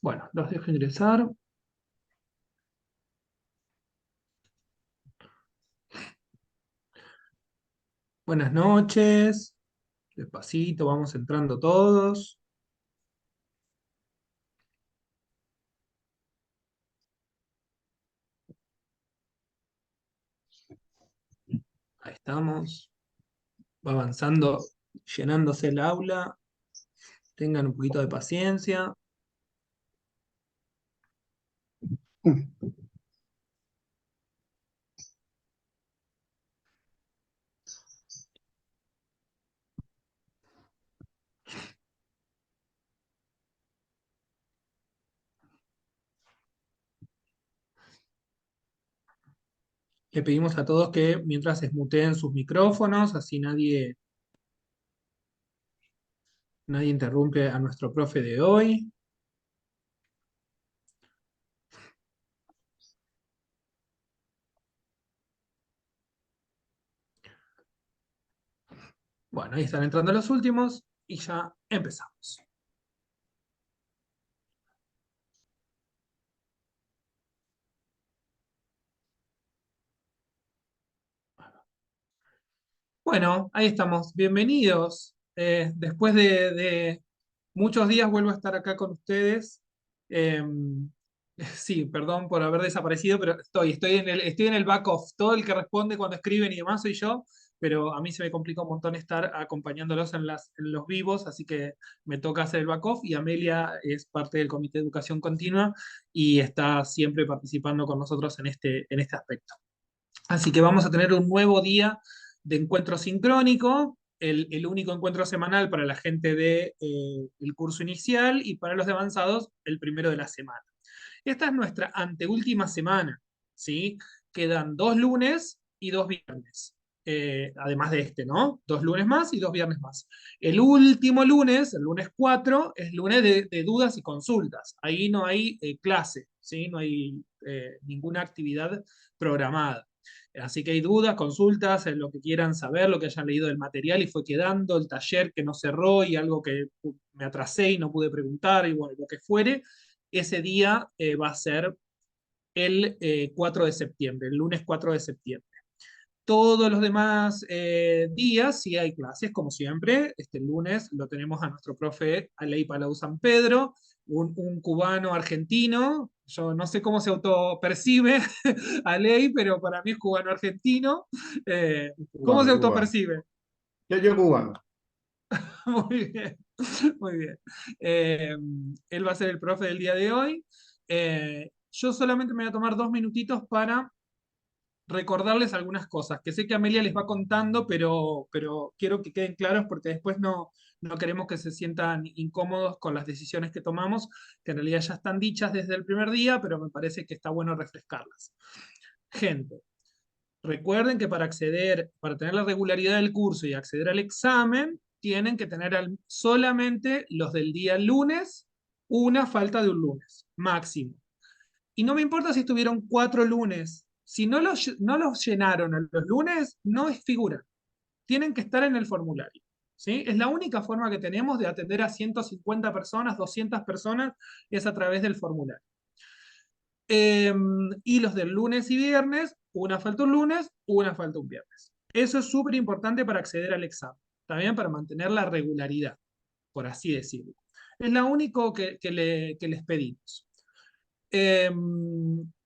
Bueno, los dejo ingresar. Buenas noches. Despacito, vamos entrando todos. Ahí estamos. Va avanzando, llenándose el aula. Tengan un poquito de paciencia. Le pedimos a todos que mientras esmuteen sus micrófonos, así nadie interrumpe a nuestro profe de hoy. Bueno, ahí están entrando los últimos y ya empezamos. Bueno, ahí estamos. Bienvenidos. Después de muchos días vuelvo a estar acá con ustedes. Eh, sí, perdón por haber desaparecido, pero estoy en el back off. Todo el que responde cuando escriben y demás soy yo, pero a mí se me complica un montón estar acompañándolos en los vivos, así que me toca hacer el back off y Amelia es parte del Comité de Educación Continua y está siempre participando con nosotros en este aspecto. Así que vamos a tener un nuevo día de encuentro sincrónico, el único encuentro semanal para la gente del curso inicial y para los de avanzados el primero de la semana. Esta es nuestra anteúltima semana, ¿sí? Quedan 2 lunes y 2 viernes. Además de este, ¿no? 2 lunes más y 2 viernes más. El último lunes, el lunes 4, es lunes de dudas y consultas. Ahí no hay clase, ¿sí? No hay ninguna actividad programada. Así que hay dudas, consultas, lo que quieran saber, lo que hayan leído del material y fue quedando, el taller que no cerró y algo que me atrasé y no pude preguntar y bueno, lo que fuere, ese día va a ser el 4 de septiembre, el lunes 4 de septiembre. Todos los demás días sí hay clases, como siempre. Este lunes lo tenemos a nuestro profe Alei Palau San Pedro, un cubano argentino. Yo no sé cómo se autopercibe Alei, pero para mí es cubano argentino. ¿Cómo Cubano, se cubano. autopercibe? Yo cubano. Muy bien, muy bien. Él va a ser el profe del día de hoy. Yo solamente me voy a tomar 2 minutitos para recordarles algunas cosas, que sé que Amelia les va contando, pero quiero que queden claros porque después no queremos que se sientan incómodos con las decisiones que tomamos, que en realidad ya están dichas desde el primer día, pero me parece que está bueno refrescarlas. Gente, recuerden que para tener la regularidad del curso y acceder al examen, tienen que tener solamente los del día lunes, una falta de un lunes, máximo. Y no me importa si estuvieron 4 lunes. Si no los llenaron a los lunes, no es figura. Tienen que estar en el formulario. ¿Sí? Es la única forma que tenemos de atender a 150 personas, 200 personas, es a través del formulario. Eh, y los del lunes y viernes, una falta un lunes, una falta un viernes. Eso es súper importante para acceder al examen. También para mantener la regularidad, por así decirlo. Es lo único que les pedimos. Eh,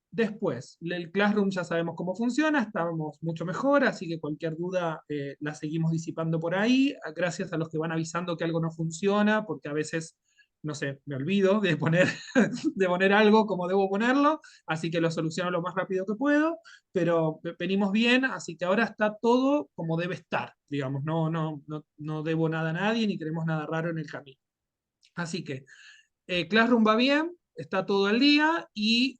Después, el Classroom ya sabemos cómo funciona, estamos mucho mejor, así que cualquier duda la seguimos disipando por ahí, gracias a los que van avisando que algo no funciona, porque a veces, no sé, me olvido de poner, de poner algo como debo ponerlo, así que lo soluciono lo más rápido que puedo, pero venimos bien, así que ahora está todo como debe estar, digamos, no debo nada a nadie ni tenemos nada raro en el camino. Así que Classroom va bien, está todo el día y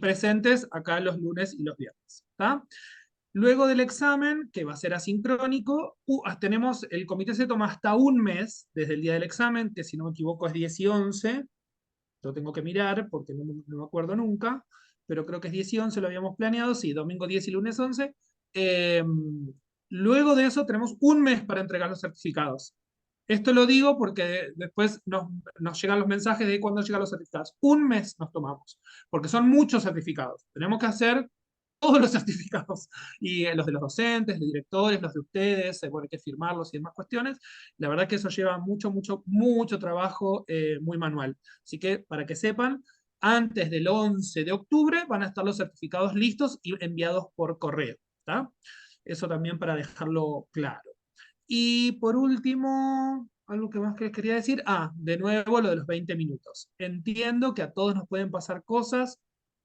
presentes acá los lunes y los viernes. ¿Tá? Luego del examen, que va a ser asincrónico, tenemos, el comité se toma hasta un mes desde el día del examen, que si no me equivoco es 10 y 11, lo tengo que mirar porque no me acuerdo nunca, pero creo que es 10 y 11, lo habíamos planeado, sí, domingo 10 y lunes 11. Eh, Luego de eso tenemos un mes para entregar los certificados. Esto lo digo porque después nos llegan los mensajes de cuándo llegan los certificados. Un mes nos tomamos, porque son muchos certificados. Tenemos que hacer todos los certificados, y los de los docentes, los directores, los de ustedes, bueno, hay que firmarlos y demás cuestiones. La verdad que eso lleva mucho, mucho, mucho trabajo muy manual. Así que para que sepan, antes del 11 de octubre van a estar los certificados listos y enviados por correo. ¿Está? Eso también para dejarlo claro. Y por último, algo que más que quería decir, de nuevo lo de los 20 minutos. Entiendo que a todos nos pueden pasar cosas,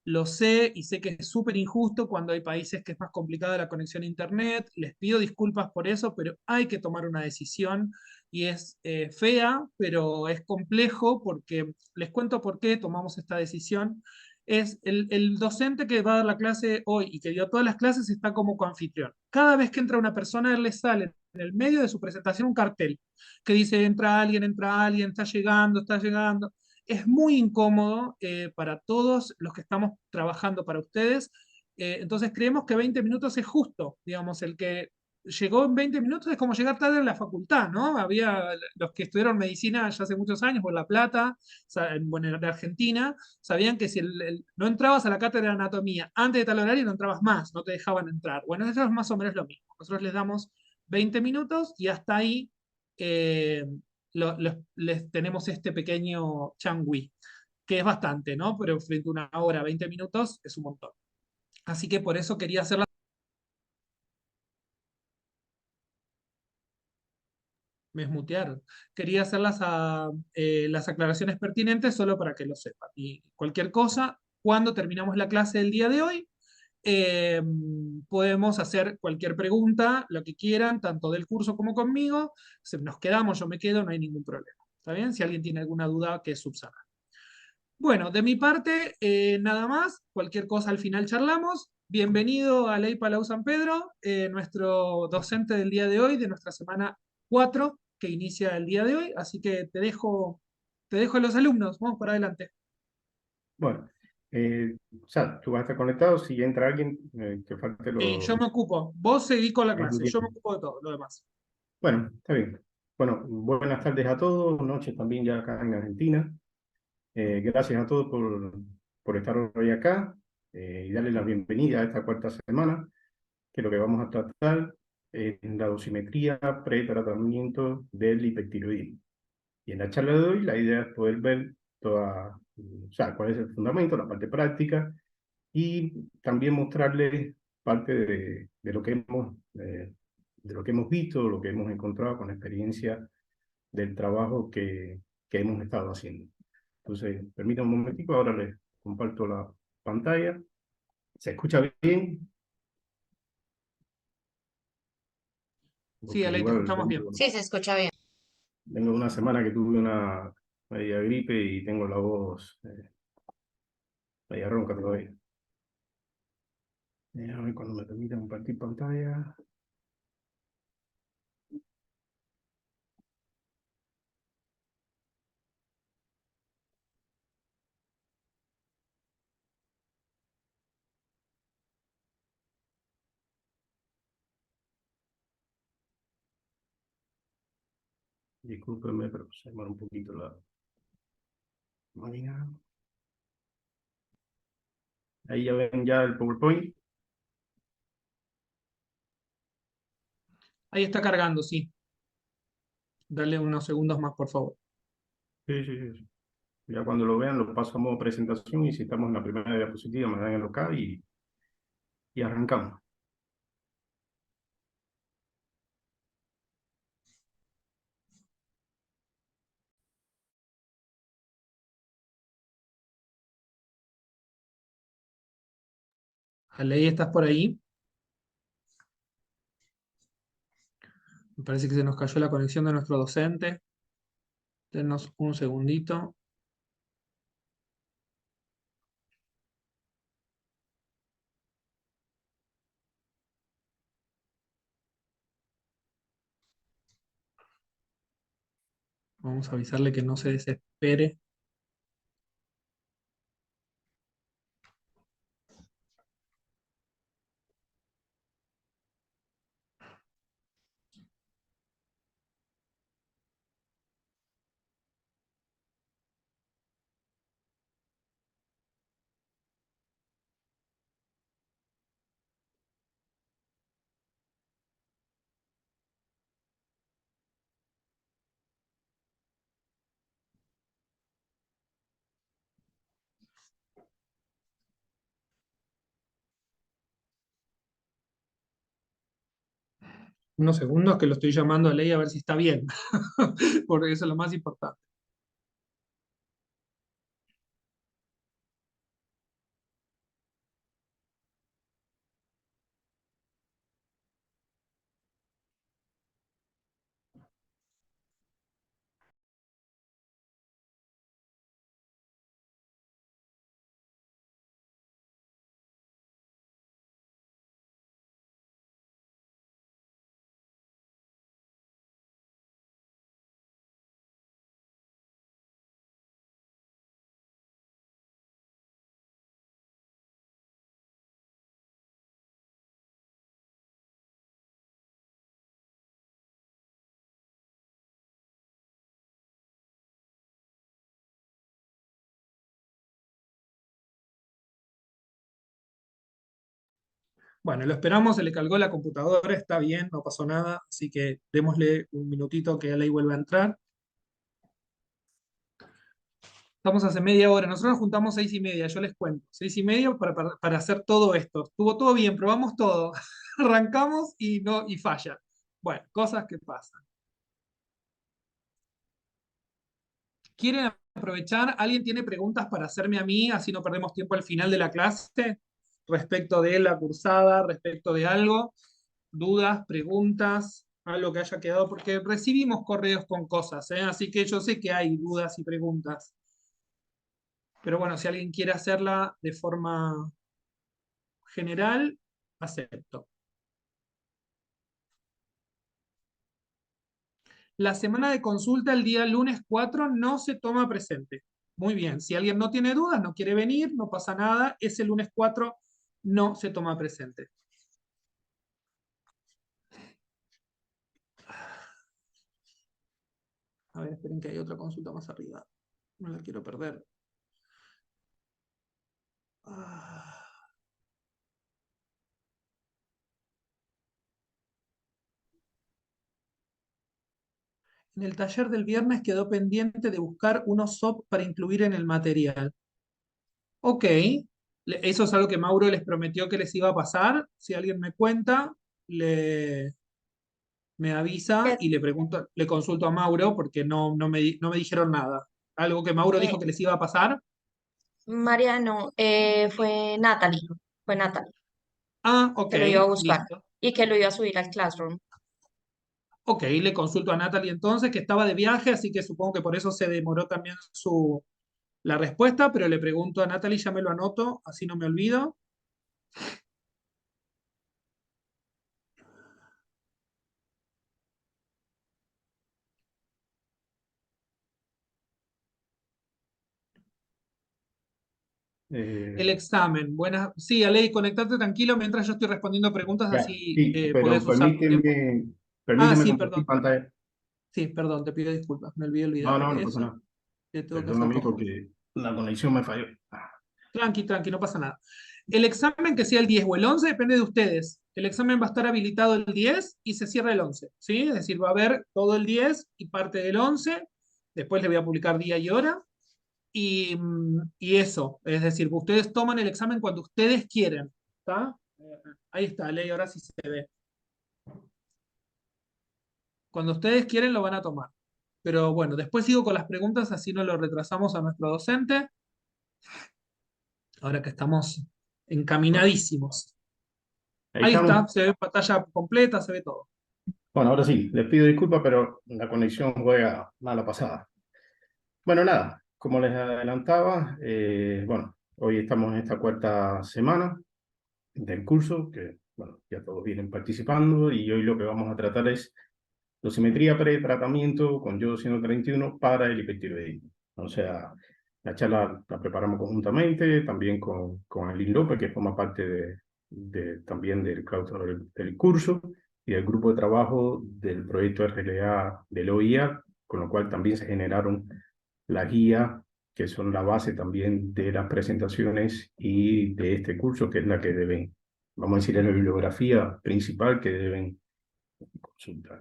lo sé y sé que es súper injusto cuando hay países que es más complicada la conexión a Internet, les pido disculpas por eso, pero hay que tomar una decisión y es fea, pero es complejo porque les cuento por qué tomamos esta decisión. Es el docente que va a dar la clase hoy y que dio todas las clases está como coanfitrión. Cada vez que entra una persona, él le sale en el medio de su presentación un cartel que dice entra alguien, está llegando, está llegando. Es muy incómodo para todos los que estamos trabajando para ustedes. Entonces creemos que 20 minutos es justo, digamos, el que llegó en 20 minutos es como llegar tarde en la facultad, ¿no? Había los que estudiaron medicina ya hace muchos años, por La Plata, bueno, en Argentina, sabían que si no entrabas a la cátedra de anatomía antes de tal horario, no entrabas más, no te dejaban entrar. Bueno, eso es más o menos lo mismo. Nosotros les damos 20 minutos y hasta ahí eh, les tenemos este pequeño changui, que es bastante, ¿no? Pero frente a una hora, 20 minutos es un montón. Así que por eso quería hacer me esmutearon. Quería hacer las aclaraciones pertinentes solo para que lo sepan. Y cualquier cosa, cuando terminamos la clase del día de hoy, eh, podemos hacer cualquier pregunta, lo que quieran, tanto del curso como conmigo. Si nos quedamos, yo me quedo, no hay ningún problema. ¿Está bien? Si alguien tiene alguna duda que subsanar. Bueno, de mi parte, nada más. Cualquier cosa al final charlamos. Bienvenido a Ley Palau San Pedro, nuestro docente del día de hoy, de nuestra semana 4 que inicia el día de hoy. Así que te dejo a los alumnos. Vamos para adelante. Bueno, o sea, tú vas a estar conectado. Si entra alguien, que falte Sí, yo lo. me ocupo. Vos seguís con la Ahí tú clase. Yo me tienes. ocupo de todo lo demás. Bueno, está bien. Bueno, buenas tardes a todos, noches también ya acá en Argentina. Gracias a todos por estar hoy acá y darle la bienvenida a esta cuarta semana, que lo que vamos a tratar es la dosimetría pre-tratamiento del hipertiroidismo. Y en la charla de hoy la idea es poder ver o sea, cuál es el fundamento, la parte práctica y también mostrarles parte de lo que hemos visto, lo que hemos encontrado con la experiencia del trabajo que hemos estado haciendo. Entonces, permítanme un momentico, ahora les comparto la pantalla. ¿Se escucha bien? Sí, Porque Ale, te igual escuchamos bien. Sí, se escucha bien. vengo de una semana que tuve una media gripe y tengo la voz media ronca todavía. A ver cuando me permitan compartir pantalla. Discúlpenme, pero se demora un poquito la máquina. Ahí ya ven ya el PowerPoint. Ahí está cargando, sí. Dale unos segundos más, por favor. Sí, sí, sí. Ya cuando lo vean lo paso a modo presentación y si estamos en la primera diapositiva me dan el OK y arrancamos. Ale, ¿estás por ahí? Me parece que se nos cayó la conexión de nuestro docente. Denos un segundito. Vamos a avisarle que no se desespere. Unos segundos que lo estoy llamando a Ley a ver si está bien, porque eso es lo más importante. Bueno, lo esperamos, se le cargó la computadora, está bien, no pasó nada, así que démosle un minutito que Ley vuelva a entrar. Estamos hace media hora, nosotros nos juntamos 6:30, yo les cuento, 6:30 para hacer todo esto. Estuvo todo bien, probamos todo, arrancamos y, no, y falla. Bueno, cosas que pasan. ¿Quieren aprovechar? ¿Alguien tiene preguntas para hacerme a mí? Así no perdemos tiempo al final de la clase respecto de la cursada, respecto de algo. Dudas, preguntas, algo que haya quedado, porque recibimos correos con cosas, ¿eh? Así que yo sé que hay dudas y preguntas. Pero bueno, si alguien quiere hacerla de forma general, acepto. La semana de consulta el día lunes 4 no se toma presente. Muy bien, si alguien no tiene dudas, no quiere venir, no pasa nada, ese lunes 4 no se toma presente. A ver, esperen que hay otra consulta más arriba. No la quiero perder. Ah. En el taller del viernes quedó pendiente de buscar unos SOP para incluir en el material. Ok, eso es algo que Mauro les prometió que les iba a pasar. Si alguien me cuenta, me avisa Eh, y le pregunto, le consulto a Mauro porque no me dijeron nada. Algo que Mauro eh, dijo que les iba a pasar. Mariano, fue Natalie Ah, ok, que lo iba a buscar listo. y que lo iba a subir al Classroom. Ok, le consulto a Natalie entonces, que estaba de viaje, así que supongo que por eso se demoró también la respuesta, pero le pregunto a Natalie, ya me lo anoto, así no me olvido. El Eh, examen, buenas. Sí, Aley, conectate tranquilo mientras yo estoy respondiendo preguntas, ya, así sí, podés pero usar tu tiempo. Ah, permíteme sí, compartir perdón. pantalla. Sí, perdón, te pido disculpas, me olvidé No, olvidar no, no pasa eso. nada. Que tengo que hacer Perdóname cosas. porque la conexión me falló. Tranqui, tranqui, no pasa nada. El examen que sea el 10 o el 11 depende de ustedes. El examen va a estar habilitado el 10 y se cierra el 11, ¿sí? Es decir, va a haber todo el 10 y parte del 11. Después le voy a publicar día y hora. Y eso, es decir, ustedes toman el examen cuando ustedes quieren. ¿Está? Ahí está, Ley, ahora sí se ve. Cuando ustedes quieren lo van a tomar. Pero bueno, después sigo con las preguntas, así no lo retrasamos a nuestro docente. Ahora que estamos Bueno, encaminadísimos. ahí Ahí estamos. está, se ve pantalla completa, se ve todo. Bueno, ahora sí, les pido disculpas, pero la conexión juega mala pasada. Bueno, nada, como les adelantaba, bueno, hoy estamos en esta cuarta semana del curso, que bueno, ya todos vienen participando y hoy lo que vamos a tratar es dosimetría pretratamiento con yodo 131 para el hipertiroidismo. O sea, la charla la preparamos conjuntamente, también con Aileen López, que forma parte también del claustro del curso y del grupo de trabajo del proyecto RLA del OIA, con lo cual también se generaron la guía, que son la base también de las presentaciones y de este curso, que es la que deben, vamos a decir, es la bibliografía principal que deben consultar.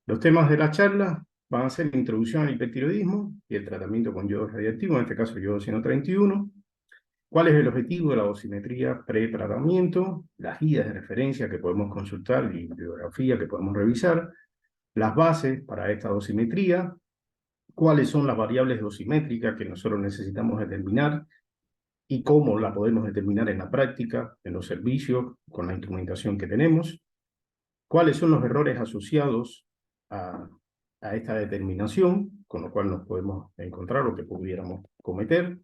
Los temas de la charla van a ser la introducción al hipertiroidismo y el tratamiento con yodo radiactivo, en este caso yodo 131, ¿Cuál es el objetivo de la dosimetría pre-tratamiento? Las guías de referencia que podemos consultar y bibliografía que podemos revisar, las bases para esta dosimetría, cuáles son las variables dosimétricas que nosotros necesitamos determinar y cómo la podemos determinar en la práctica, en los servicios, con la instrumentación que tenemos, cuáles son los errores asociados a esta determinación, con lo cual nos podemos encontrar o que pudiéramos cometer.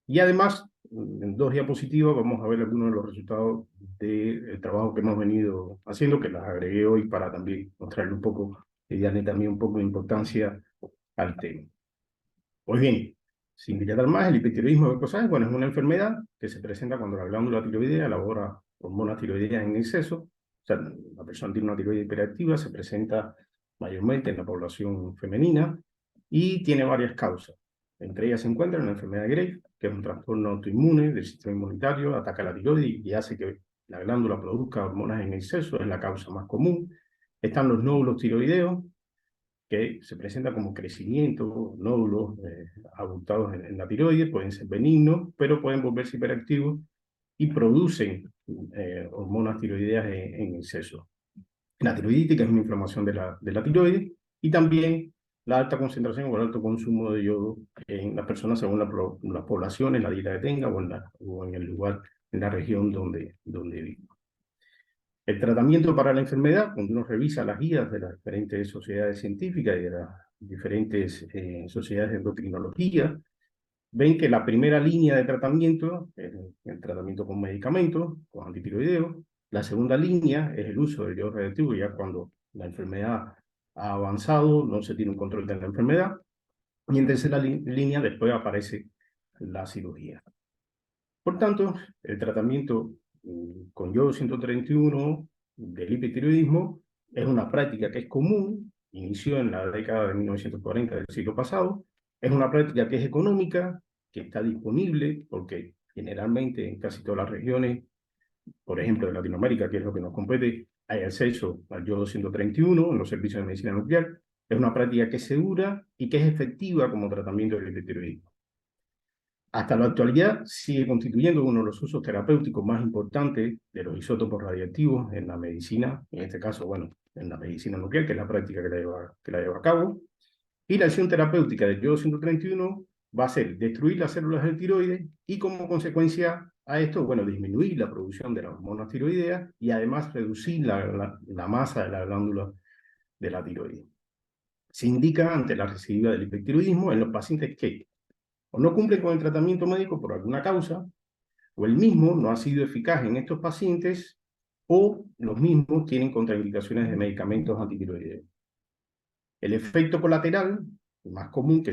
Y además, en 2 diapositivas vamos a ver algunos de los resultados del trabajo que hemos venido haciendo, que las agregué hoy para también mostrarle un poco y darle también un poco de importancia al tema. Pues bien, sin dilatar más, el hipertiroidismo de cosas, bueno, es una enfermedad que se presenta cuando la glándula tiroidea elabora hormonas tiroideas en exceso. O sea, la persona tiene una tiroides hiperactiva, se presenta mayormente en la población femenina y tiene varias causas. Entre ellas se encuentra la enfermedad de Graves, que es un trastorno autoinmune del sistema inmunitario, ataca la tiroides y hace que la glándula produzca hormonas en exceso, es la causa más común. Están los nódulos tiroideos, que se presenta como crecimiento, nódulos abultados en la tiroides, pueden ser benignos, pero pueden volverse hiperactivos y producen hormonas tiroideas en exceso. La tiroiditis, que es una inflamación de la tiroides, y también la alta concentración o el alto consumo de yodo en las personas según la población, en la dieta que tenga o en el lugar, en la región donde vive. El tratamiento para la enfermedad, cuando uno revisa las guías de las diferentes sociedades científicas y de las diferentes sociedades de endocrinología, ven que la primera línea de tratamiento es el tratamiento con medicamentos, con antitiroideos. La segunda línea es el uso del yodo radioactivo, ya cuando la enfermedad ha avanzado, no se tiene un control de la enfermedad. Y en tercera línea después aparece la cirugía. Por tanto, el tratamiento con yodo 131 del hipertiroidismo es una práctica que es común, inició en la década de 1940 del siglo pasado, es una práctica que es económica, que está disponible, porque generalmente en casi todas las regiones, por ejemplo de Latinoamérica, que es lo que nos compete, hay acceso al yodo 131 en los servicios de medicina nuclear. Es una práctica que es segura y que es efectiva como tratamiento del hipertiroidismo. Hasta la actualidad sigue constituyendo uno de los usos terapéuticos más importantes de los isótopos radiactivos en la medicina, en este caso, bueno, en la medicina nuclear, que es la práctica que la lleva a cabo. Y la acción terapéutica del yodo 131 va a ser destruir las células del tiroides y como consecuencia a esto, bueno, disminuir la producción de las hormonas tiroideas y además reducir la masa de la glándula de la tiroides. Se indica ante la recidiva del hipertiroidismo en los pacientes que o no cumplen con el tratamiento médico por alguna causa, o el mismo no ha sido eficaz en estos pacientes, o los mismos tienen contraindicaciones de medicamentos antitiroideos. El efecto colateral más común que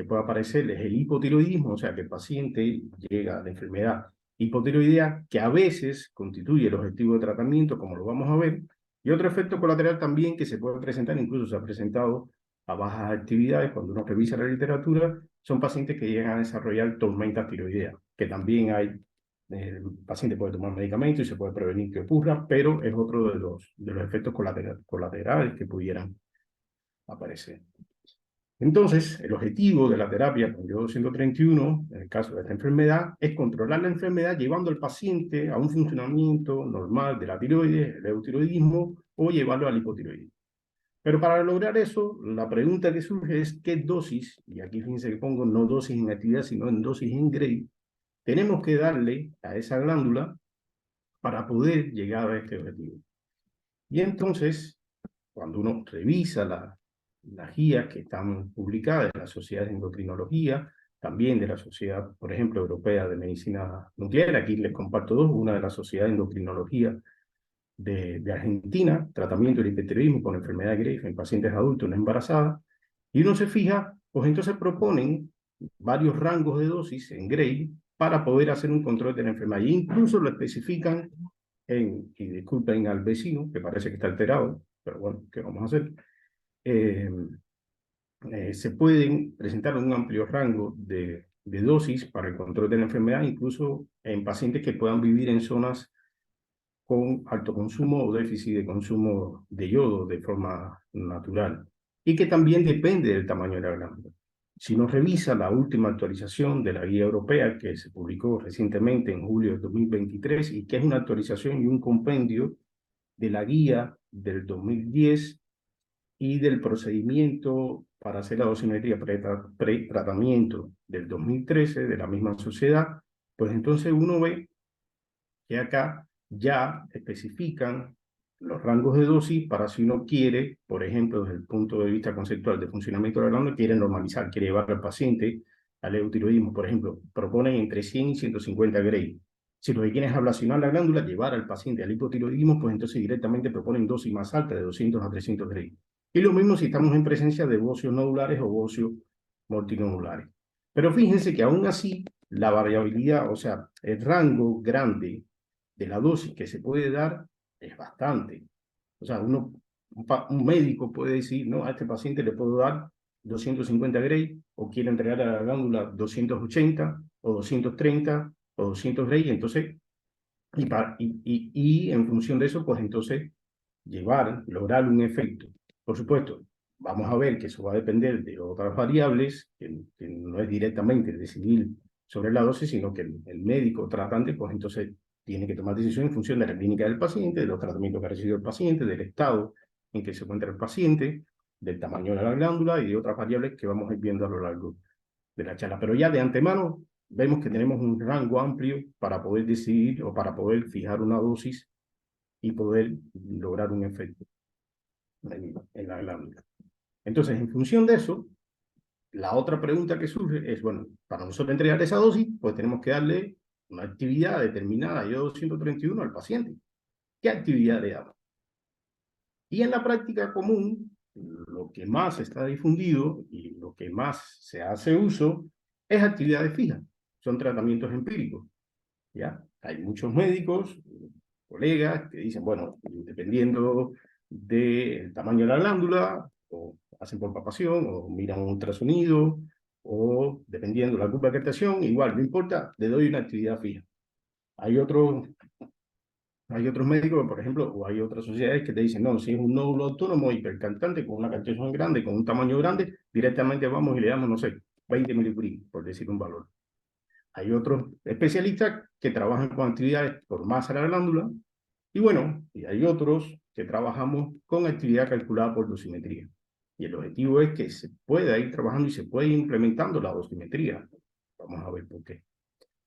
puede aparecer es el hipotiroidismo, o sea que el paciente llega a la enfermedad hipotiroidea, que a veces constituye el objetivo de tratamiento, como lo vamos a ver, y otro efecto colateral también que se puede presentar, incluso se ha presentado a bajas actividades, cuando uno revisa la literatura, son pacientes que llegan a desarrollar tormentas tiroideas, que también hay, el paciente puede tomar medicamentos y se puede prevenir que ocurra, pero es otro de los efectos colaterales que pudieran aparecer. Entonces, el objetivo de la terapia con yodo 131, en el caso de esta enfermedad, es controlar la enfermedad llevando al paciente a un funcionamiento normal de la tiroides, el eutiroidismo, o llevarlo al hipotiroidismo. Pero para lograr eso, la pregunta que surge es qué dosis, y aquí fíjense que pongo no dosis en actividad, sino en dosis en Gray, tenemos que darle a esa glándula para poder llegar a este objetivo. Y entonces, cuando uno revisa las guías que están publicadas de la Sociedad de Endocrinología, también de la Sociedad, por ejemplo, Europea de Medicina Nuclear, aquí les comparto dos, una de la Sociedad de Endocrinología de Argentina, tratamiento del hipertiroidismo con enfermedad de Graves en pacientes adultos no embarazadas, y uno se fija, pues entonces proponen varios rangos de dosis en Graves para poder hacer un control de la enfermedad, e incluso lo especifican y disculpen al vecino, que parece que está alterado, pero bueno, ¿qué vamos a hacer? Se pueden presentar un amplio rango de dosis para el control de la enfermedad, incluso en pacientes que puedan vivir en zonas con alto consumo o déficit de consumo de yodo de forma natural, y que también depende del tamaño de la glándula. Si nos revisa la última actualización de la guía europea que se publicó recientemente en julio de 2023 y que es una actualización y un compendio de la guía del 2010 y del procedimiento para hacer la dosimetría pre-tratamiento del 2013 de la misma sociedad, pues entonces uno ve que acá ya especifican los rangos de dosis para si uno quiere, por ejemplo, desde el punto de vista conceptual de funcionamiento de la glándula, quiere normalizar, quiere llevar al paciente al eutiroidismo, por ejemplo, proponen entre 100 y 150 Gray. Si lo que quieren es ablacionar la glándula, llevar al paciente al hipotiroidismo, pues entonces directamente proponen dosis más alta, de 200 a 300 Gray. Y lo mismo si estamos en presencia de bocios nodulares o bocios multinodulares. Pero fíjense que aún así, la variabilidad, o sea, el rango grande de la dosis que se puede dar es bastante. O sea, un médico puede decir, no, a este paciente le puedo dar 250 Gray, o quiere entregar a la glándula 280, o 230, o 200 Gray, entonces, y en función de eso, pues entonces, lograr un efecto. Por supuesto, vamos a ver que eso va a depender de otras variables, que no es directamente decidir sobre la dosis, sino que el médico tratante, pues entonces tiene que tomar decisiones en función de la clínica del paciente, de los tratamientos que ha recibido el paciente, del estado en que se encuentra el paciente, del tamaño de la glándula y de otras variables que vamos a ir viendo a lo largo de la charla. Pero ya de antemano vemos que tenemos un rango amplio para poder decidir o para poder fijar una dosis y poder lograr un efecto en la glándula. Entonces, en función de eso, la otra pregunta que surge es, bueno, para nosotros entregar esa dosis, pues tenemos que darle una actividad determinada, yo 231 al paciente. ¿Qué actividad le damos? Y en la práctica común, lo que más está difundido y lo que más se hace uso es actividades fijas, son tratamientos empíricos. ¿Ya? Hay muchos médicos, colegas, que dicen, bueno, dependiendo del tamaño de la glándula, o hacen palpación, o miran un ultrasonido, o dependiendo de la curva de cretación, igual, no importa, le doy una actividad fija. Hay otros médicos, por ejemplo, o hay otras sociedades que te dicen, no, si es un nódulo autónomo hipercantante con una cantidad grande, con un tamaño grande, directamente vamos y le damos, no sé, 20 milicurie, por decir un valor. Hay otros especialistas que trabajan con actividades por masa de la glándula, y bueno, y hay otros que trabajamos con actividad calculada por dosimetría. Y el objetivo es que se pueda ir trabajando y se pueda ir implementando la dosimetría. Vamos a ver por qué.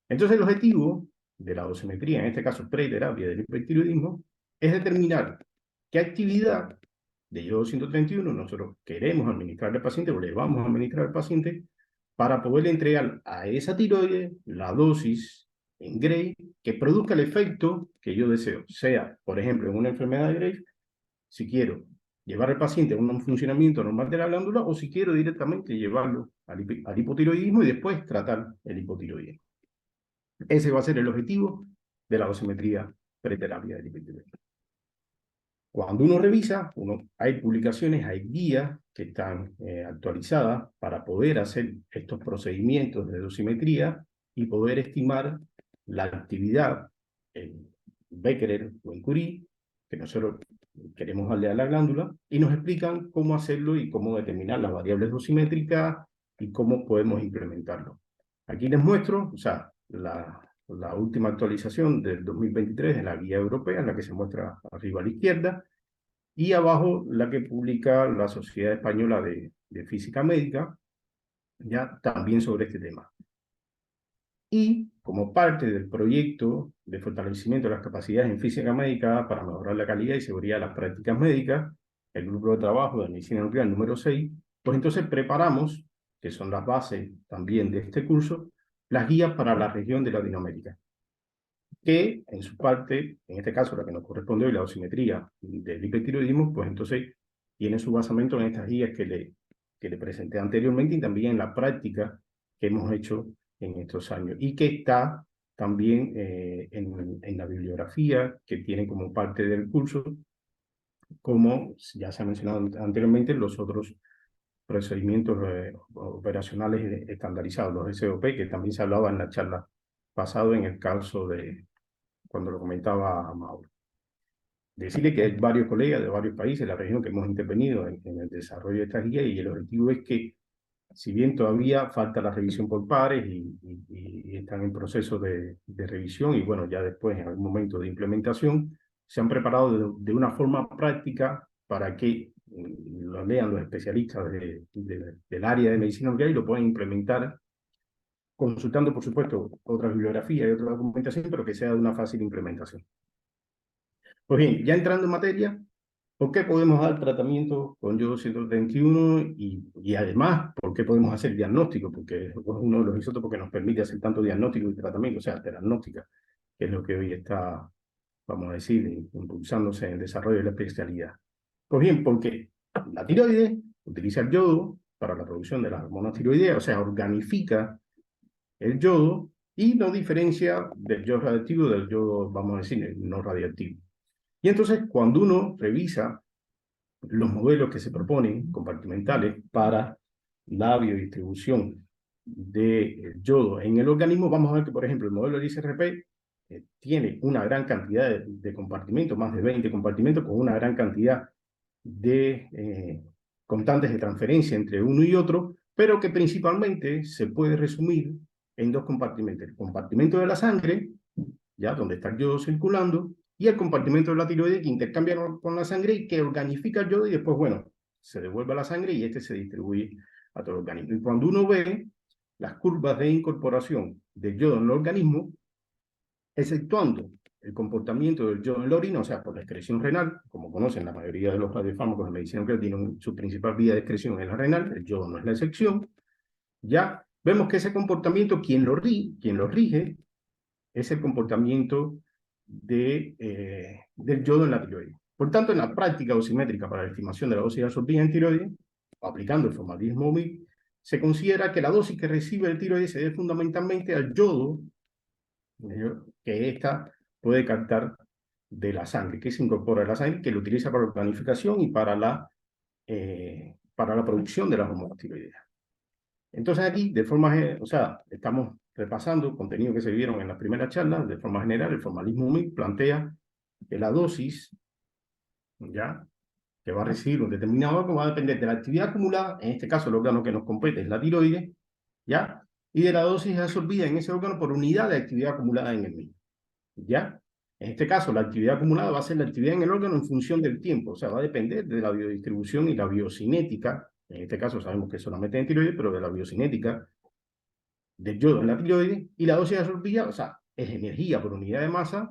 Entonces el objetivo de la dosimetría, en este caso preterapia del hipertiroidismo, es determinar qué actividad de iodo 131 nosotros queremos administrar al paciente o le vamos a administrar al paciente para poder entregar a esa tiroide la dosis en Gray que produzca el efecto que yo deseo. Sea, por ejemplo, en una enfermedad de Gray, si quiero llevar al paciente a un funcionamiento normal de la glándula o si quiero directamente llevarlo al hipotiroidismo y después tratar el hipotiroidismo. Ese va a ser el objetivo de la dosimetría preterapia del hipotiroidismo. Cuando uno revisa, hay publicaciones, hay guías que están actualizadas para poder hacer estos procedimientos de dosimetría y poder estimar la actividad en Becquerel o en Curie que nosotros queremos darle a la glándula y nos explican cómo hacerlo y cómo determinar las variables dosimétricas y cómo podemos implementarlo. Aquí les muestro, o sea, la última actualización del 2023 de la guía europea, en la que se muestra arriba a la izquierda, y abajo la que publica la Sociedad Española de Física Médica, ya también sobre este tema. Y como parte del proyecto de fortalecimiento de las capacidades en física médica para mejorar la calidad y seguridad de las prácticas médicas, el grupo de trabajo de medicina nuclear número 6, pues entonces preparamos, que son las bases también de este curso, las guías para la región de Latinoamérica, que en su parte, en este caso la que nos corresponde hoy, la dosimetría del hipertiroidismo, pues entonces tiene su basamento en estas guías que le presenté anteriormente y también en la práctica que hemos hecho en estos años y que está también en la bibliografía que tiene como parte del curso, como ya se ha mencionado anteriormente, los otros procedimientos operacionales estandarizados, los SOP, que también se hablaba en la charla pasada en el caso de cuando lo comentaba Mauro. Decirle que hay varios colegas de varios países de la región que hemos intervenido en el desarrollo de estas guías y el objetivo es que si bien todavía falta la revisión por pares y están en proceso de revisión y bueno, ya después en algún momento de implementación, se han preparado de una forma práctica para que lo lean los especialistas del área de medicina nuclear y lo puedan implementar, consultando, por supuesto, otra bibliografía y otra documentación, pero que sea de una fácil implementación. Pues bien, ya entrando en materia, ¿por qué podemos dar tratamiento con yodo 131 y además, por qué podemos hacer diagnóstico? Porque es uno de los isótopos que nos permite hacer tanto diagnóstico y tratamiento, o sea, terapéutica, que es lo que hoy está, vamos a decir, impulsándose en el desarrollo de la especialidad. Pues bien, porque la tiroides utiliza el yodo para la producción de las hormonas tiroideas, o sea, organifica el yodo y lo diferencia del yodo radioactivo del yodo, vamos a decir, no radioactivo. Y entonces, cuando uno revisa los modelos que se proponen compartimentales para la biodistribución de yodo en el organismo, vamos a ver que, por ejemplo, el modelo del ICRP tiene una gran cantidad de compartimentos, más de 20 compartimentos, con una gran cantidad de constantes de transferencia entre uno y otro, pero que principalmente se puede resumir en dos compartimentos. El compartimento de la sangre, ya donde está el yodo circulando, y el compartimento de la tiroides que intercambia con la sangre y que organifica el yodo y después, bueno, se devuelve a la sangre y este se distribuye a todo el organismo. Y cuando uno ve las curvas de incorporación del yodo en el organismo, exceptuando el comportamiento del yodo en la orina, o sea, por la excreción renal, como conocen la mayoría de los radiofármacos de medicina nuclear tienen su principal vía de excreción en la renal, el yodo no es la excepción, ya vemos que ese comportamiento, quien lo rige es el comportamiento del yodo en la tiroides. Por tanto, en la práctica dosimétrica para la estimación de la dosis absorbida en tiroides, aplicando el formalismo MIC, se considera que la dosis que recibe el tiroides se debe fundamentalmente al yodo que ésta puede captar de la sangre, que se incorpora a la sangre, que lo utiliza para la planificación y para la producción de las hormonas tiroideas. Entonces aquí, de forma, o sea, estamos repasando contenido que se vieron en las primeras charlas, de forma general, el formalismo MIC plantea que la dosis, ya, que va a recibir un determinado órgano va a depender de la actividad acumulada, en este caso el órgano que nos compete es la tiroides, ya, y de la dosis absorbida en ese órgano por unidad de actividad acumulada en el mismo, ya. En este caso, la actividad acumulada va a ser la actividad en el órgano en función del tiempo, o sea, va a depender de la biodistribución y la biocinética, en este caso sabemos que es solamente en tiroides, pero de la biocinética del yodo en la tiroides, y la dosis absorbida, o sea, es energía por unidad de masa,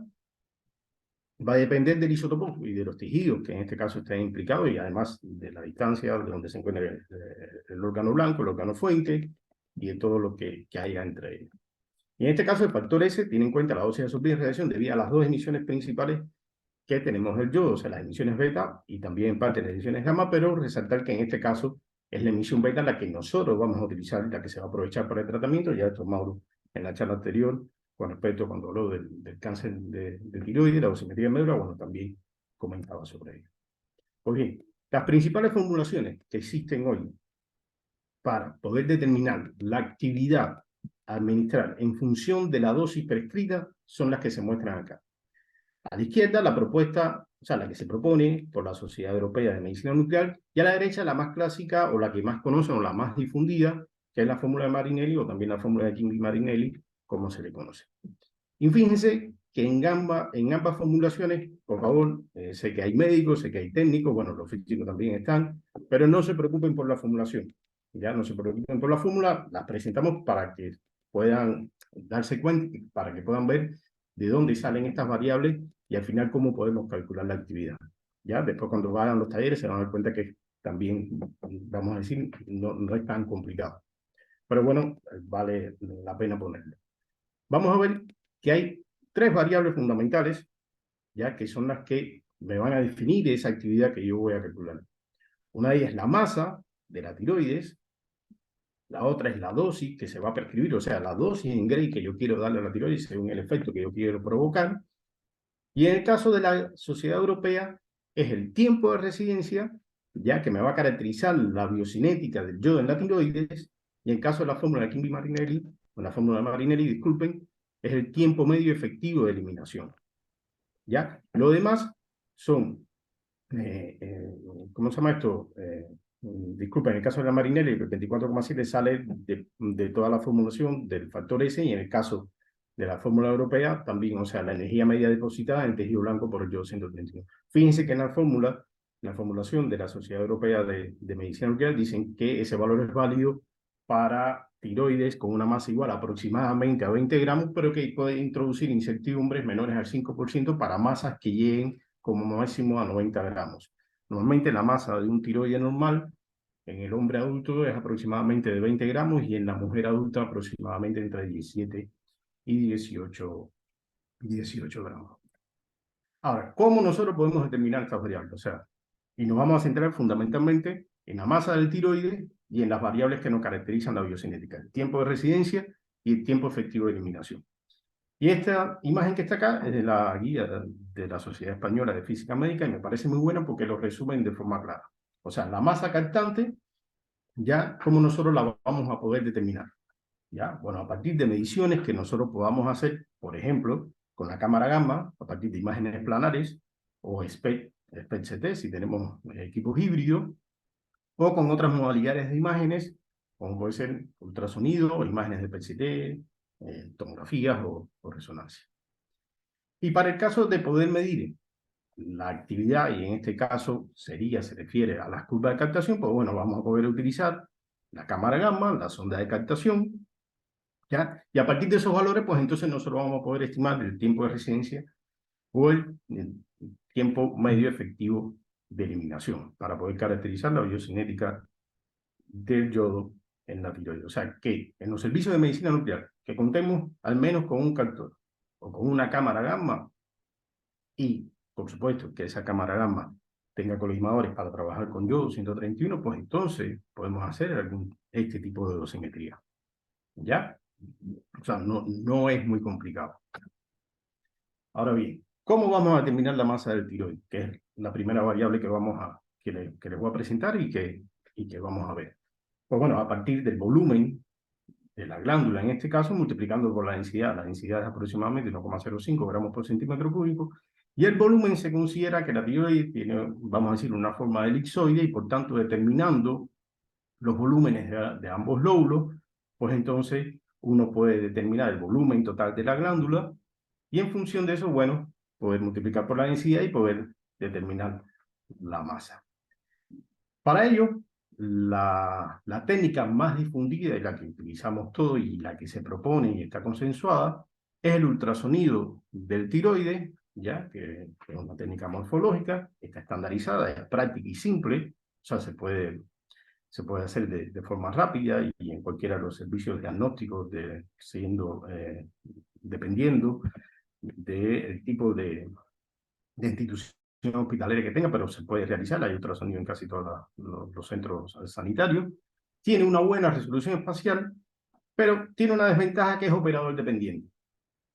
va a depender del isótopo y de los tejidos que en este caso estén implicados y además de la distancia de donde se encuentra el órgano blanco, el órgano fuente y de todo lo que haya entre ellos. Y en este caso el factor S tiene en cuenta la dosis absorbida en radiación debido a las dos emisiones principales que tenemos del yodo, o sea, las emisiones beta y también en parte las emisiones gamma, pero resaltar que en este caso es la emisión beta la que nosotros vamos a utilizar, la que se va a aprovechar para el tratamiento. Ya esto Mauro en la charla anterior con respecto cuando habló del cáncer de tiroides, la dosimetría de médula, bueno, también comentaba sobre ello. Pues bien, las principales formulaciones que existen hoy para poder determinar la actividad a administrar en función de la dosis prescrita son las que se muestran acá. A la izquierda, la propuesta, o sea, la que se propone por la Sociedad Europea de Medicina Nuclear, y a la derecha, la más clásica o la que más conocen o la más difundida, que es la fórmula de Marinelli o también la fórmula de Kimby-Marinelli, como se le conoce. Y fíjense que en ambas formulaciones, por favor, sé que hay médicos, sé que hay técnicos, bueno, los físicos también están, pero no se preocupen por la formulación. Ya no se preocupen por la fórmula, las presentamos para que puedan darse cuenta, para que puedan ver de dónde salen estas variables y al final cómo podemos calcular la actividad. Ya después cuando vayan los talleres se van a dar cuenta que también, vamos a decir, no es tan complicado. Pero bueno, vale la pena ponerlo. Vamos a ver que hay tres variables fundamentales, ya que son las que me van a definir esa actividad que yo voy a calcular. Una de ellas es la masa de la tiroides, la otra es la dosis que se va a prescribir, o sea, la dosis en Gray que yo quiero darle a la tiroides según el efecto que yo quiero provocar. Y en el caso de la Sociedad Europea es el tiempo de residencia, ya que me va a caracterizar la biocinética del yodo en la tiroides, y en el caso de la fórmula de Kimby-Marinelli, o la fórmula de Marinelli, disculpen, es el tiempo medio efectivo de eliminación. ¿Ya? Lo demás son, ¿cómo se llama esto? disculpa, en el caso de la Marinelli, el 24,7 sale de toda la formulación del factor S, y en el caso de la fórmula europea también, o sea, la energía media depositada en tejido blanco por el yodo 131. Fíjense que en la formulación de la Sociedad Europea de Medicina Nuclear dicen que ese valor es válido para tiroides con una masa igual aproximadamente a 20 gramos, pero que puede introducir incertidumbres menores al 5% para masas que lleguen como máximo a 90 gramos. Normalmente la masa de un tiroide normal en el hombre adulto es aproximadamente de 20 gramos y en la mujer adulta aproximadamente entre 17 y 18 gramos. Ahora, ¿cómo nosotros podemos determinar estas variables? O sea, y nos vamos a centrar fundamentalmente en la masa del tiroide y en las variables que nos caracterizan la biocinética, el tiempo de residencia y el tiempo efectivo de eliminación. Y esta imagen que está acá es de la guía de la Sociedad Española de Física Médica y me parece muy buena porque lo resumen de forma clara. O sea, la masa captante, ya, ¿cómo nosotros la vamos a poder determinar? ¿Ya? Bueno, a partir de mediciones que nosotros podamos hacer, por ejemplo, con la cámara gamma, a partir de imágenes planares, o SPECT-CT, si tenemos equipos híbridos, o con otras modalidades de imágenes, como puede ser ultrasonido, o imágenes de PET-CT, tomografías o resonancia. Y para el caso de poder medir la actividad, y en este caso se refiere a las curvas de captación, pues bueno, vamos a poder utilizar la cámara gamma, la sonda de captación, ¿ya? Y a partir de esos valores, pues entonces nosotros vamos a poder estimar el tiempo de residencia o el tiempo medio efectivo de eliminación para poder caracterizar la biocinética del yodo en la tiroides. O sea, que en los servicios de medicina nuclear, que contemos al menos con un captor o con una cámara gamma y, por supuesto, que esa cámara gamma tenga colimadores para trabajar con yodo 131, pues entonces podemos hacer este tipo de dosimetría. ¿Ya? O sea, no es muy complicado. Ahora bien, ¿cómo vamos a determinar la masa del tiroides? Que es la primera variable que les voy a presentar y que vamos a ver. Pues bueno, a partir del volumen de la glándula, en este caso, multiplicando por la densidad es aproximadamente 1,05 gramos por centímetro cúbico, y el volumen se considera que la tiroides tiene, vamos a decir, una forma de elipsoide, y por tanto, determinando los volúmenes de ambos lóbulos, pues entonces uno puede determinar el volumen total de la glándula, y en función de eso, bueno, poder multiplicar por la densidad y poder determinar la masa. Para ello, la técnica más difundida y la que utilizamos todos y la que se propone y está consensuada es el ultrasonido del tiroide, ya que es una técnica morfológica, está estandarizada, es práctica y simple, o sea, se puede hacer de forma rápida y en cualquiera de los servicios diagnósticos, dependiendo del tipo de institución hospitalaria que tenga, pero se puede realizar, hay ultrasonido en casi todos los centros sanitarios. Tiene una buena resolución espacial, pero tiene una desventaja que es operador dependiente.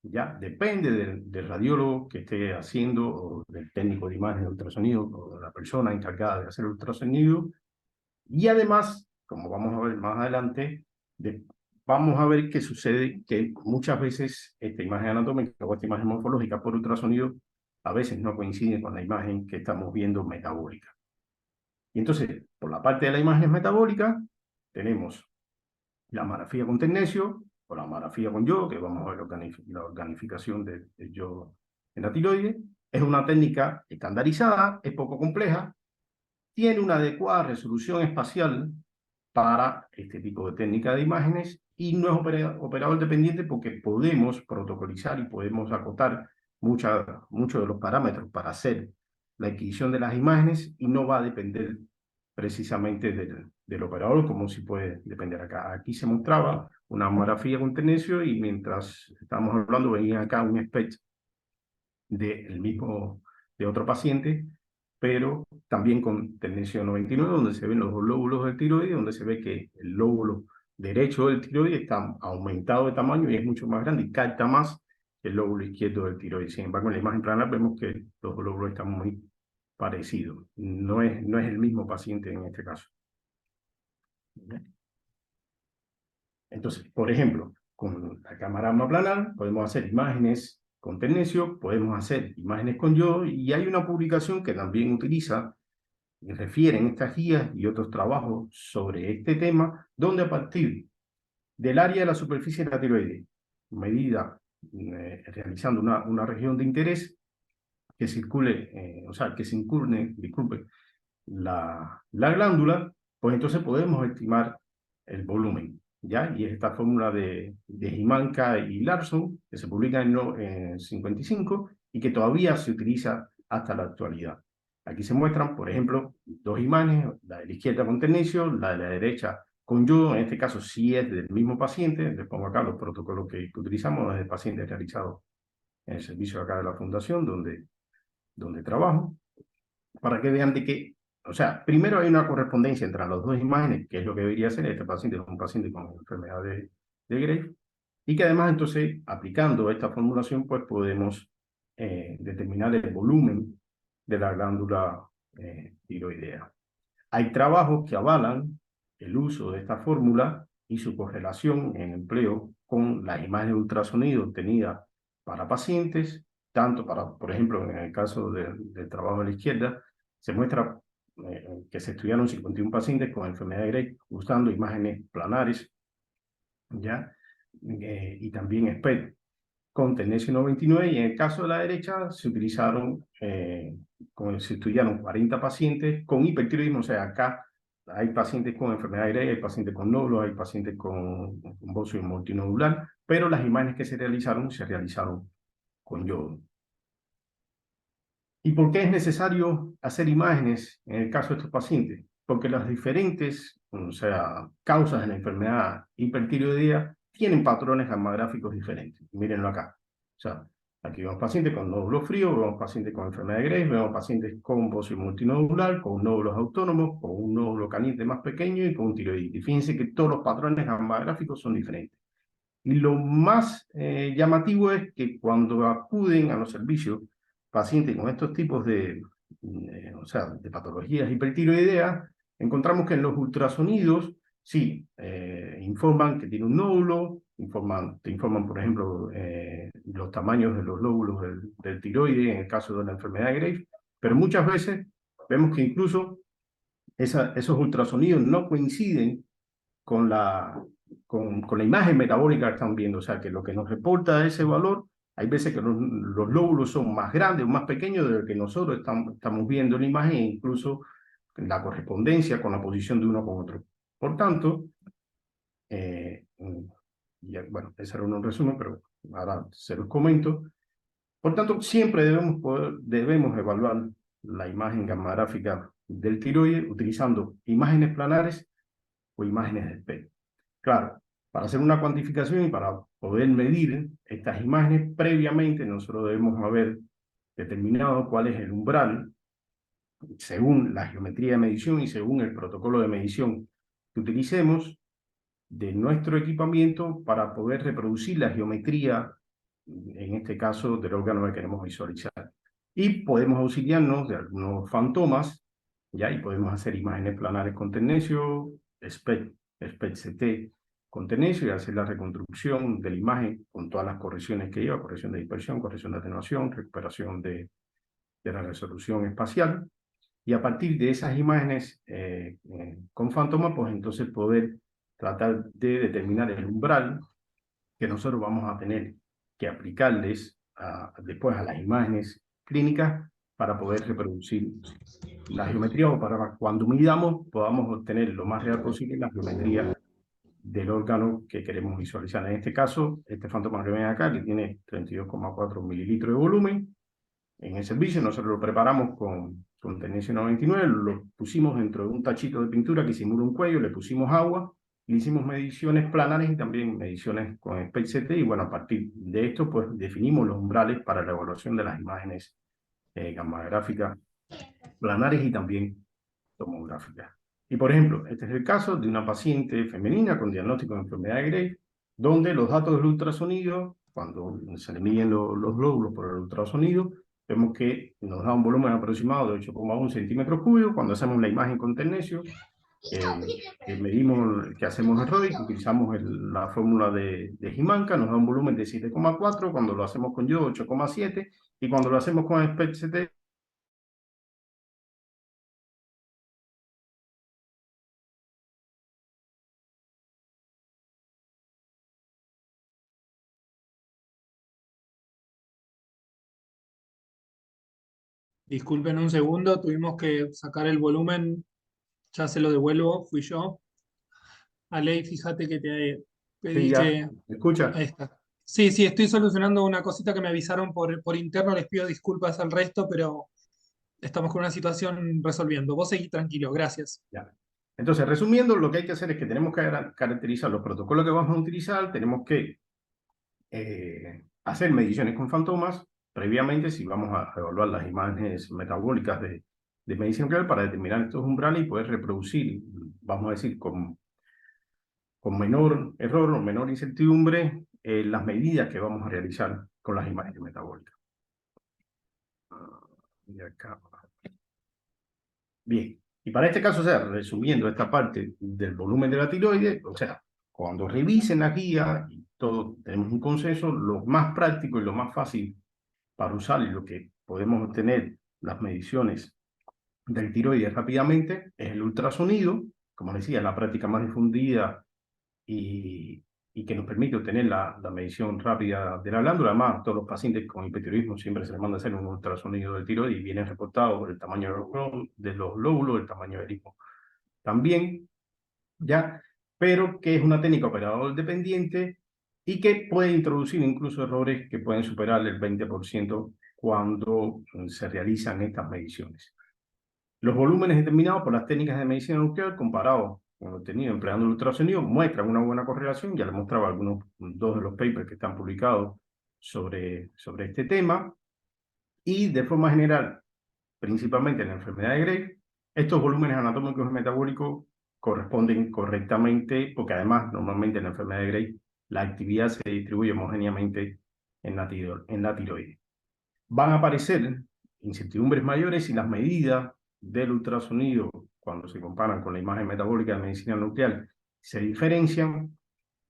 Ya depende del radiólogo que esté haciendo, o del técnico de imagen de ultrasonido, o de la persona encargada de hacer ultrasonido. Y además, como vamos a ver más adelante, vamos a ver que sucede que muchas veces esta imagen anatómica o esta imagen morfológica por ultrasonido a veces no coincide con la imagen que estamos viendo metabólica. Y entonces, por la parte de la imagen metabólica, tenemos la marafía con tecnecio o la marafía con yodo, que vamos a ver la organificación del yodo en la tiroides. Es una técnica estandarizada, es poco compleja, tiene una adecuada resolución espacial para este tipo de técnica de imágenes y no es operador dependiente porque podemos protocolizar y podemos acotar muchos de los parámetros para hacer la adquisición de las imágenes y no va a depender precisamente del operador como si puede depender acá. Aquí se mostraba una marafía con tecnecio y mientras estábamos hablando venía acá un SPECT de otro paciente, pero también con tecnecio 99, donde se ven los dos lóbulos del tiroides, donde se ve que el lóbulo derecho del tiroides está aumentado de tamaño y es mucho más grande y capta más que el lóbulo izquierdo del tiroides. Sin embargo, en la imagen planar vemos que los lóbulos están muy parecidos. No es el mismo paciente en este caso. Entonces, por ejemplo, con la cámara planar podemos hacer imágenes con tecnecio, podemos hacer imágenes con yodo, y hay una publicación que también utiliza refieren estas guías y otros trabajos sobre este tema, donde a partir del área de la superficie de la tiroides, medida realizando una región de interés, que circule, o sea, que se incurne, disculpe, la glándula, pues entonces podemos estimar el volumen, ¿ya? Y es esta fórmula de Himanka y Larson, que se publica en 55 y que todavía se utiliza hasta la actualidad. Aquí se muestran, por ejemplo, dos imágenes, la de la izquierda con tecnecio, la de la derecha con yodo. En este caso sí es del mismo paciente. Les pongo acá los protocolos que utilizamos, es del paciente realizado en el servicio acá de la fundación, donde trabajo, para que vean de que, o sea, primero hay una correspondencia entre las dos imágenes, que es lo que debería ser. Este paciente es un paciente con enfermedad de Graves, y que además entonces, aplicando esta formulación, pues podemos determinar el volumen de la glándula tiroidea. Hay trabajos que avalan el uso de esta fórmula y su correlación en empleo con las imágenes de ultrasonido obtenidas para pacientes, tanto para, por ejemplo, en el caso del trabajo de la izquierda, se muestra que se estudiaron 51 pacientes con enfermedad de Graves usando imágenes planares, ¿ya? Y también SPECT con tendencia 99, y en el caso de la derecha se utilizaron, se estudiaron 40 pacientes con hipertiroidismo. O sea, acá hay pacientes con enfermedad de Graves, hay pacientes con nódulos, hay pacientes con bocio multinodular, pero las imágenes que se realizaron con yodo. ¿Y por qué es necesario hacer imágenes en el caso de estos pacientes? Porque las diferentes, o sea, causas de la enfermedad hipertiroidea tienen patrones gamagráficos diferentes. Mírenlo acá. O sea, aquí vemos pacientes con nódulos fríos, vemos pacientes con enfermedad de Graves, vemos pacientes con bocio multinodular, con nódulos autónomos, con un nódulo caliente más pequeño y con tiroiditis. Fíjense que todos los patrones gamagráficos son diferentes. Y lo más llamativo es que cuando acuden a los servicios pacientes con estos tipos o sea, de patologías hipertiroideas, encontramos que en los ultrasonidos, sí, informan que tiene un nódulo, te informan, por ejemplo, los tamaños de los lóbulos del tiroide en el caso de la enfermedad de Graves, pero muchas veces vemos que incluso esos ultrasonidos no coinciden con la imagen metabólica que están viendo. O sea, que lo que nos reporta ese valor, hay veces que los lóbulos son más grandes o más pequeños de lo que nosotros estamos viendo en la imagen, e incluso la correspondencia con la posición de uno con otro. Por tanto, bueno, ese era un resumen, pero ahora se los comento. Por tanto, siempre debemos evaluar la imagen gamagráfica del tiroides utilizando imágenes planares o imágenes de espejo. Claro, para hacer una cuantificación y para poder medir estas imágenes, previamente nosotros debemos haber determinado cuál es el umbral, según la geometría de medición y según el protocolo de medición que utilicemos, de nuestro equipamiento para poder reproducir la geometría, en este caso, del órgano que queremos visualizar. Y podemos auxiliarnos de algunos fantomas, ¿ya? Y podemos hacer imágenes planares con tecnecio, SPECT-CT con tecnecio, y hacer la reconstrucción de la imagen con todas las correcciones que lleva: corrección de dispersión, corrección de atenuación, recuperación de la resolución espacial. Y a partir de esas imágenes con fantoma, pues entonces poder tratar de determinar el umbral que nosotros vamos a tener que aplicarles después a las imágenes clínicas para poder reproducir la geometría, o para cuando midamos podamos obtener lo más real posible la geometría del órgano que queremos visualizar. En este caso, este fantoma que ven acá, que tiene 32,4 mililitros de volumen, en el servicio nosotros lo preparamos con tendencia 99, lo pusimos dentro de un tachito de pintura que simula un cuello, le pusimos agua, le hicimos mediciones planares y también mediciones con SPECT-CT, y bueno, a partir de esto pues definimos los umbrales para la evaluación de las imágenes gamagráficas planares y también tomográficas. Y por ejemplo, este es el caso de una paciente femenina con diagnóstico de enfermedad de Graves, donde los datos del ultrasonido, cuando se le miden los glóbulos por el ultrasonido, vemos que nos da un volumen aproximado de 8,1 centímetros cúbicos. Cuando hacemos la imagen con tecnecio, que hacemos el ROIC, utilizamos la fórmula de Himanka, nos da un volumen de 7,4, cuando lo hacemos con yodo 8,7, y cuando lo hacemos con SPECT-CT Disculpen un segundo, tuvimos que sacar el volumen, ya se lo devuelvo, fui yo. Aley, fíjate que te Sí, pedí ya, que... ¿me escucha? Ahí está. Sí, sí, estoy solucionando una cosita que me avisaron por interno, les pido disculpas al resto, pero estamos con una situación resolviendo. Vos seguí tranquilo, gracias. Ya. Entonces, resumiendo, lo que hay que hacer es que tenemos que caracterizar los protocolos que vamos a utilizar, tenemos que hacer mediciones con fantomas previamente si vamos a evaluar las imágenes metabólicas de medicina nuclear para determinar estos umbrales y poder reproducir, vamos a decir, con menor error o menor incertidumbre las medidas que vamos a realizar con las imágenes metabólicas. Y acá. Bien, y para este caso, o sea, resumiendo esta parte del volumen de la tiroides, o sea, cuando revisen la guía y todos tenemos un consenso, lo más práctico y lo más fácil para usar y lo que podemos obtener las mediciones del tiroides rápidamente es el ultrasonido, como decía, la práctica más difundida y, y que nos permite obtener la medición rápida de la glándula. Además, todos los pacientes con hipotiroidismo siempre se les manda a hacer un ultrasonido del tiroides y vienen reportados el tamaño de los lóbulos, el tamaño del erismo también, ¿ya? Pero que es una técnica operador dependiente y que puede introducir incluso errores que pueden superar el 20% cuando se realizan estas mediciones. Los volúmenes determinados por las técnicas de medicina nuclear comparados con lo obtenido empleando el ultrasonido muestran una buena correlación. Ya les mostraba dos de los papers que están publicados sobre este tema. Y de forma general, principalmente en la enfermedad de Graves, estos volúmenes anatómicos y metabólicos corresponden correctamente, porque además normalmente en la enfermedad de Graves la actividad se distribuye homogéneamente en la tiroides. Van a aparecer incertidumbres mayores si las medidas del ultrasonido, cuando se comparan con la imagen metabólica de medicina nuclear, se diferencian,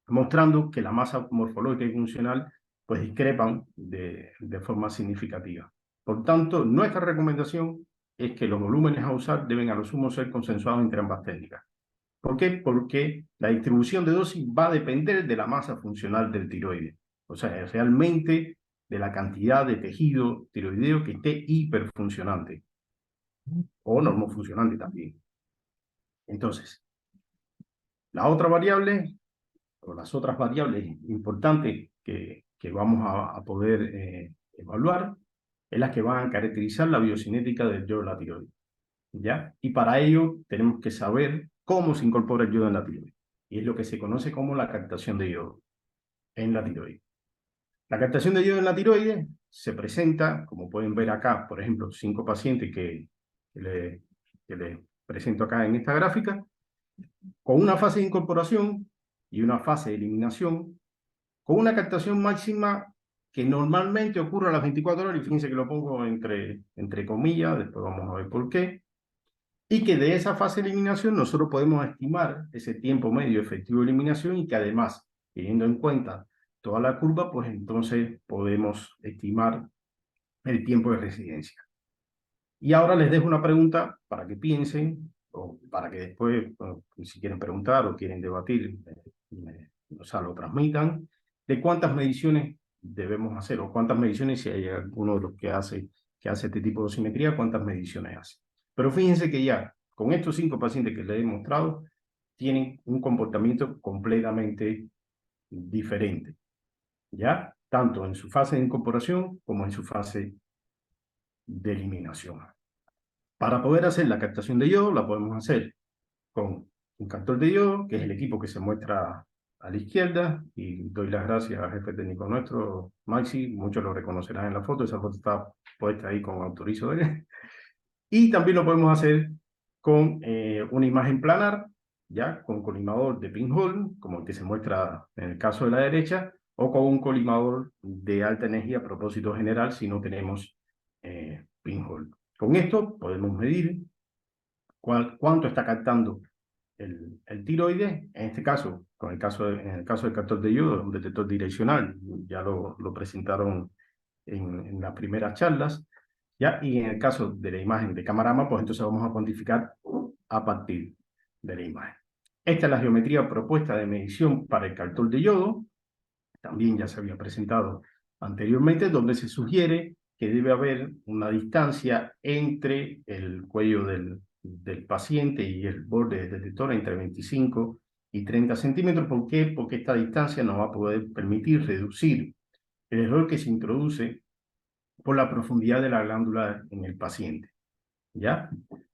mostrando que la masa morfológica y funcional pues discrepan de forma significativa. Por tanto, nuestra recomendación es que los volúmenes a usar deben a lo sumo ser consensuados entre ambas técnicas. ¿Por qué? Porque la distribución de dosis va a depender de la masa funcional del tiroides. O sea, realmente de la cantidad de tejido tiroideo que esté hiperfuncionante o normofuncionante también. Entonces, la otra variable o las otras variables importantes que vamos a poder evaluar es las que van a caracterizar la biocinética del yodo en la tiroides, ¿ya? Y para ello tenemos que saber cómo se incorpora el yodo en la tiroides. Y es lo que se conoce como la captación de yodo en la tiroides. La captación de yodo en la tiroides se presenta, como pueden ver acá, por ejemplo, 5 pacientes que les presento acá en esta gráfica, con una fase de incorporación y una fase de eliminación, con una captación máxima que normalmente ocurre a las 24 horas, y fíjense que lo pongo entre comillas, después vamos a ver por qué, y que de esa fase de eliminación nosotros podemos estimar ese tiempo medio efectivo de eliminación y que además, teniendo en cuenta toda la curva, pues entonces podemos estimar el tiempo de residencia. Y ahora les dejo una pregunta para que piensen o para que después, bueno, si quieren preguntar o quieren debatir, o sea, lo transmitan, de cuántas mediciones debemos hacer o cuántas mediciones, si hay alguno de los que hace este tipo de dosimetría, cuántas mediciones hace. Pero fíjense que ya con estos 5 pacientes que les he mostrado, tienen un comportamiento completamente diferente, ¿ya? Tanto en su fase de incorporación como en su fase de eliminación. Para poder hacer la captación de yodo, la podemos hacer con un captor de yodo, que es el equipo que se muestra a la izquierda, y doy las gracias al jefe técnico nuestro, Maxi, muchos lo reconocerán en la foto, esa foto está puesta ahí con autorizo de él. Y también lo podemos hacer con una imagen planar, ya con colimador de pinhole, como el que se muestra en el caso de la derecha, o con un colimador de alta energía a propósito general si no tenemos pinhole. Con esto podemos medir cuánto está captando el tiroides. En este caso, en el caso del captor de yodo, un detector direccional, ya lo presentaron en las primeras charlas, ¿ya? Y en el caso de la imagen de camarama, pues entonces vamos a cuantificar a partir de la imagen. Esta es la geometría propuesta de medición para el captor de yodo, también ya se había presentado anteriormente, donde se sugiere que debe haber una distancia entre el cuello del paciente y el borde del detector entre 25 y 30 centímetros. ¿Por qué? Porque esta distancia nos va a poder permitir reducir el error que se introduce por la profundidad de la glándula en el paciente, ¿ya?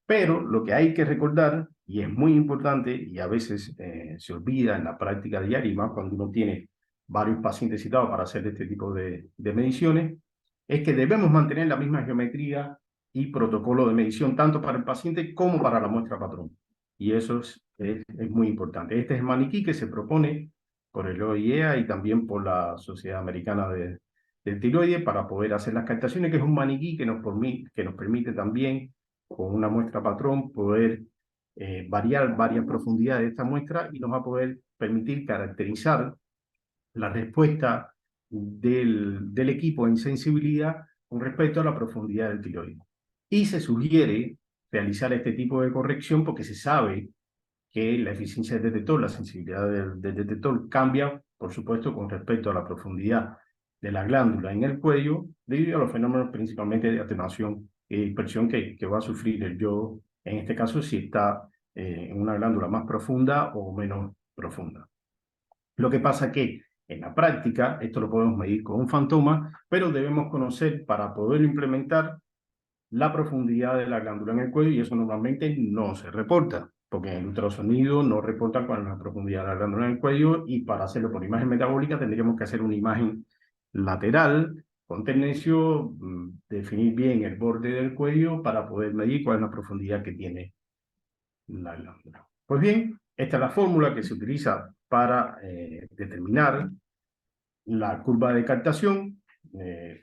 Pero lo que hay que recordar, y es muy importante, y a veces se olvida en la práctica diaria, y más cuando uno tiene varios pacientes citados para hacer este tipo de mediciones, es que debemos mantener la misma geometría y protocolo de medición, tanto para el paciente como para la muestra patrón. Y eso es muy importante. Este es el maniquí que se propone por el OIEA y también por la Sociedad Americana del Tiroides para poder hacer las captaciones, que es un maniquí que nos permite también, con una muestra patrón, poder variar varias profundidades de esta muestra y nos va a poder permitir caracterizar la respuesta del equipo en sensibilidad con respecto a la profundidad del tiroides. Y se sugiere realizar este tipo de corrección porque se sabe que la eficiencia del detector, la sensibilidad del detector cambia, por supuesto, con respecto a la profundidad de la glándula en el cuello, debido a los fenómenos principalmente de atenuación y dispersión que va a sufrir el yodo, en este caso si está en una glándula más profunda o menos profunda. Lo que pasa que en la práctica, esto lo podemos medir con un fantoma, pero debemos conocer para poder implementar la profundidad de la glándula en el cuello, y eso normalmente no se reporta, porque en el ultrasonido no reporta cuál es la profundidad de la glándula en el cuello, y para hacerlo por imagen metabólica tendríamos que hacer una imagen lateral con tecnecio, definir bien el borde del cuello para poder medir cuál es la profundidad que tiene la glándula. Pues bien, esta es la fórmula que se utiliza para determinar la curva de captación.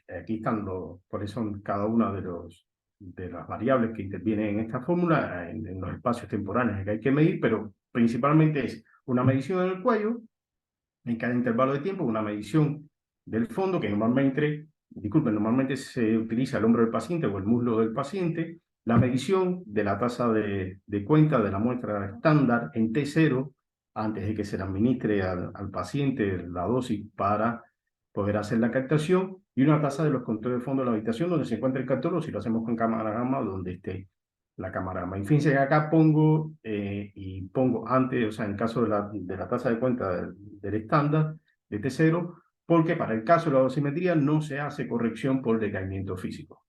Aquí están cuáles son cada una de las variables que intervienen en esta fórmula, en los espacios temporales que hay que medir, pero principalmente es una medición en el cuello, en cada intervalo de tiempo, una medición del fondo, que normalmente se utiliza el hombro del paciente o el muslo del paciente, la medición de la tasa de cuenta de la muestra estándar en T0, antes de que se le administre al paciente la dosis para poder hacer la captación, y una tasa de los controles de fondo de la habitación donde se encuentra el captor, o si lo hacemos con cámara gamma, donde esté la cámara gamma. Y fíjense que acá pongo antes, o sea, en caso de la tasa de cuenta del estándar, de T0, porque para el caso de la dosimetría no se hace corrección por decaimiento físico.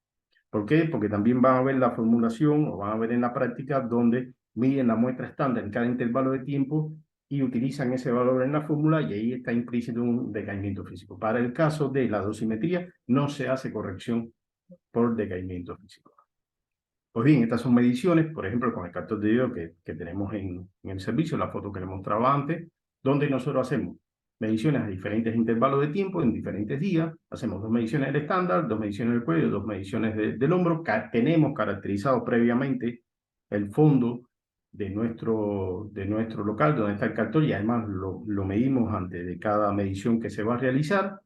¿Por qué? Porque también van a ver la formulación, o van a ver en la práctica, donde miden la muestra estándar en cada intervalo de tiempo y utilizan ese valor en la fórmula, y ahí está implícito un decaimiento físico. Para el caso de la dosimetría no se hace corrección por decaimiento físico. Pues bien, estas son mediciones, por ejemplo, con el captor de video que tenemos en el servicio, la foto que les mostraba antes, donde nosotros hacemos mediciones a diferentes intervalos de tiempo, en diferentes días, hacemos 2 mediciones del estándar, 2 mediciones del cuello, 2 mediciones del hombro, tenemos caracterizado previamente el fondo de nuestro local donde está el captor, y además lo medimos antes de cada medición que se va a realizar,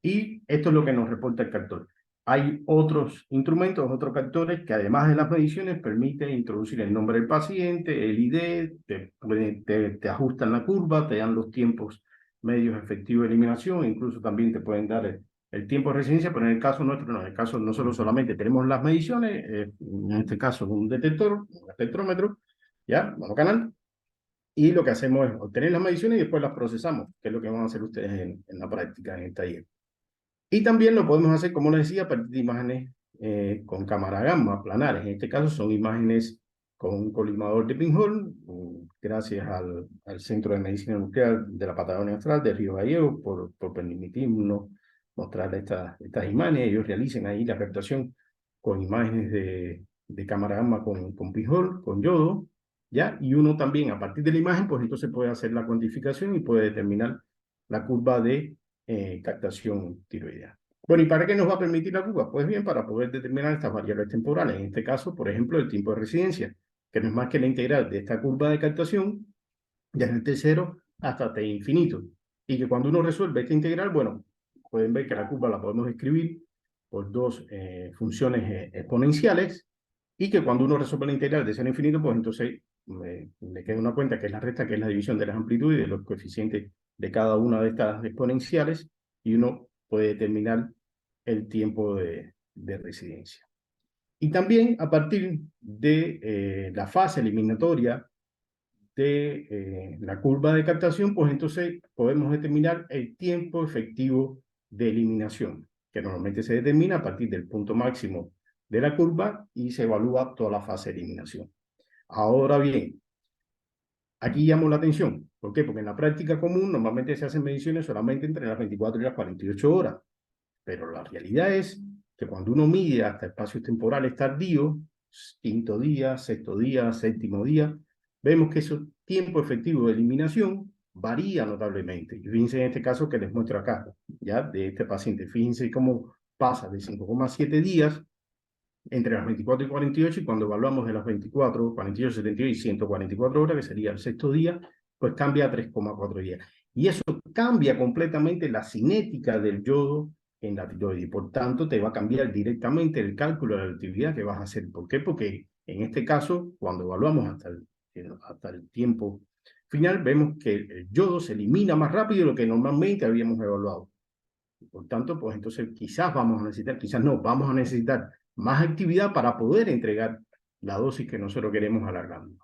y esto es lo que nos reporta el captor. Hay otros instrumentos, otros captores que además de las mediciones permiten introducir el nombre del paciente, el ID, te ajustan la curva, te dan los tiempos medios efectivos de eliminación, incluso también te pueden dar el tiempo de residencia, pero en el caso nuestro, no, en el caso nosotros solamente tenemos las mediciones, en este caso un detector, un espectrómetro, ya, monocanal, y lo que hacemos es obtener las mediciones y después las procesamos, que es lo que van a hacer ustedes en la práctica, en el taller. Y también lo podemos hacer, como les decía, a partir de imágenes con cámara gamma, planares. En este caso son imágenes con un colimador de pinhole, gracias al Centro de Medicina Nuclear de la Patagonia Austral, de Río Gallegos, por permitirnos mostrar estas imágenes. Ellos realicen ahí la captación con imágenes de cámara gamma con pinhole, con yodo, ¿ya? Y uno también, a partir de la imagen, pues entonces puede hacer la cuantificación y puede determinar la curva de captación tiroidea. Bueno, ¿y para qué nos va a permitir la curva? Pues bien, para poder determinar estas variables temporales. En este caso, por ejemplo, el tiempo de residencia, que no es más que la integral de esta curva de captación desde el T0 hasta T infinito. Y que cuando uno resuelve esta integral, bueno, pueden ver que la curva la podemos escribir por 2 funciones exponenciales, y que cuando uno resuelve la integral de 0 a infinito, pues entonces le queda una cuenta que es la recta, que es la división de las amplitudes y de los coeficientes de cada una de estas exponenciales, y uno puede determinar el tiempo de de residencia. Y también a partir de la fase eliminatoria de la curva de captación, pues entonces podemos determinar el tiempo efectivo de eliminación, que normalmente se determina a partir del punto máximo de la curva y se evalúa toda la fase de eliminación. Ahora bien, aquí llamo la atención. ¿Por qué? Porque en la práctica común normalmente se hacen mediciones solamente entre las 24 y las 48 horas. Pero la realidad es que cuando uno mide hasta espacios temporales tardíos, quinto día, sexto día, séptimo día, vemos que ese tiempo efectivo de eliminación varía notablemente. Y fíjense en este caso que les muestro acá, ya de este paciente. Fíjense cómo pasa de 5,7 días entre las 24 y 48, y cuando evaluamos de las 24, 48, 72 y 144 horas, que sería el sexto día, pues cambia a 3,4 días. Y eso cambia completamente la cinética del yodo en la tiroides, y por tanto te va a cambiar directamente el cálculo de la actividad que vas a hacer. ¿Por qué? Porque en este caso, cuando evaluamos hasta el tiempo final, vemos que el yodo se elimina más rápido de lo que normalmente habíamos evaluado. Por tanto, pues entonces quizás vamos a necesitar, quizás no, vamos a necesitar más actividad para poder entregar la dosis que nosotros queremos alargando.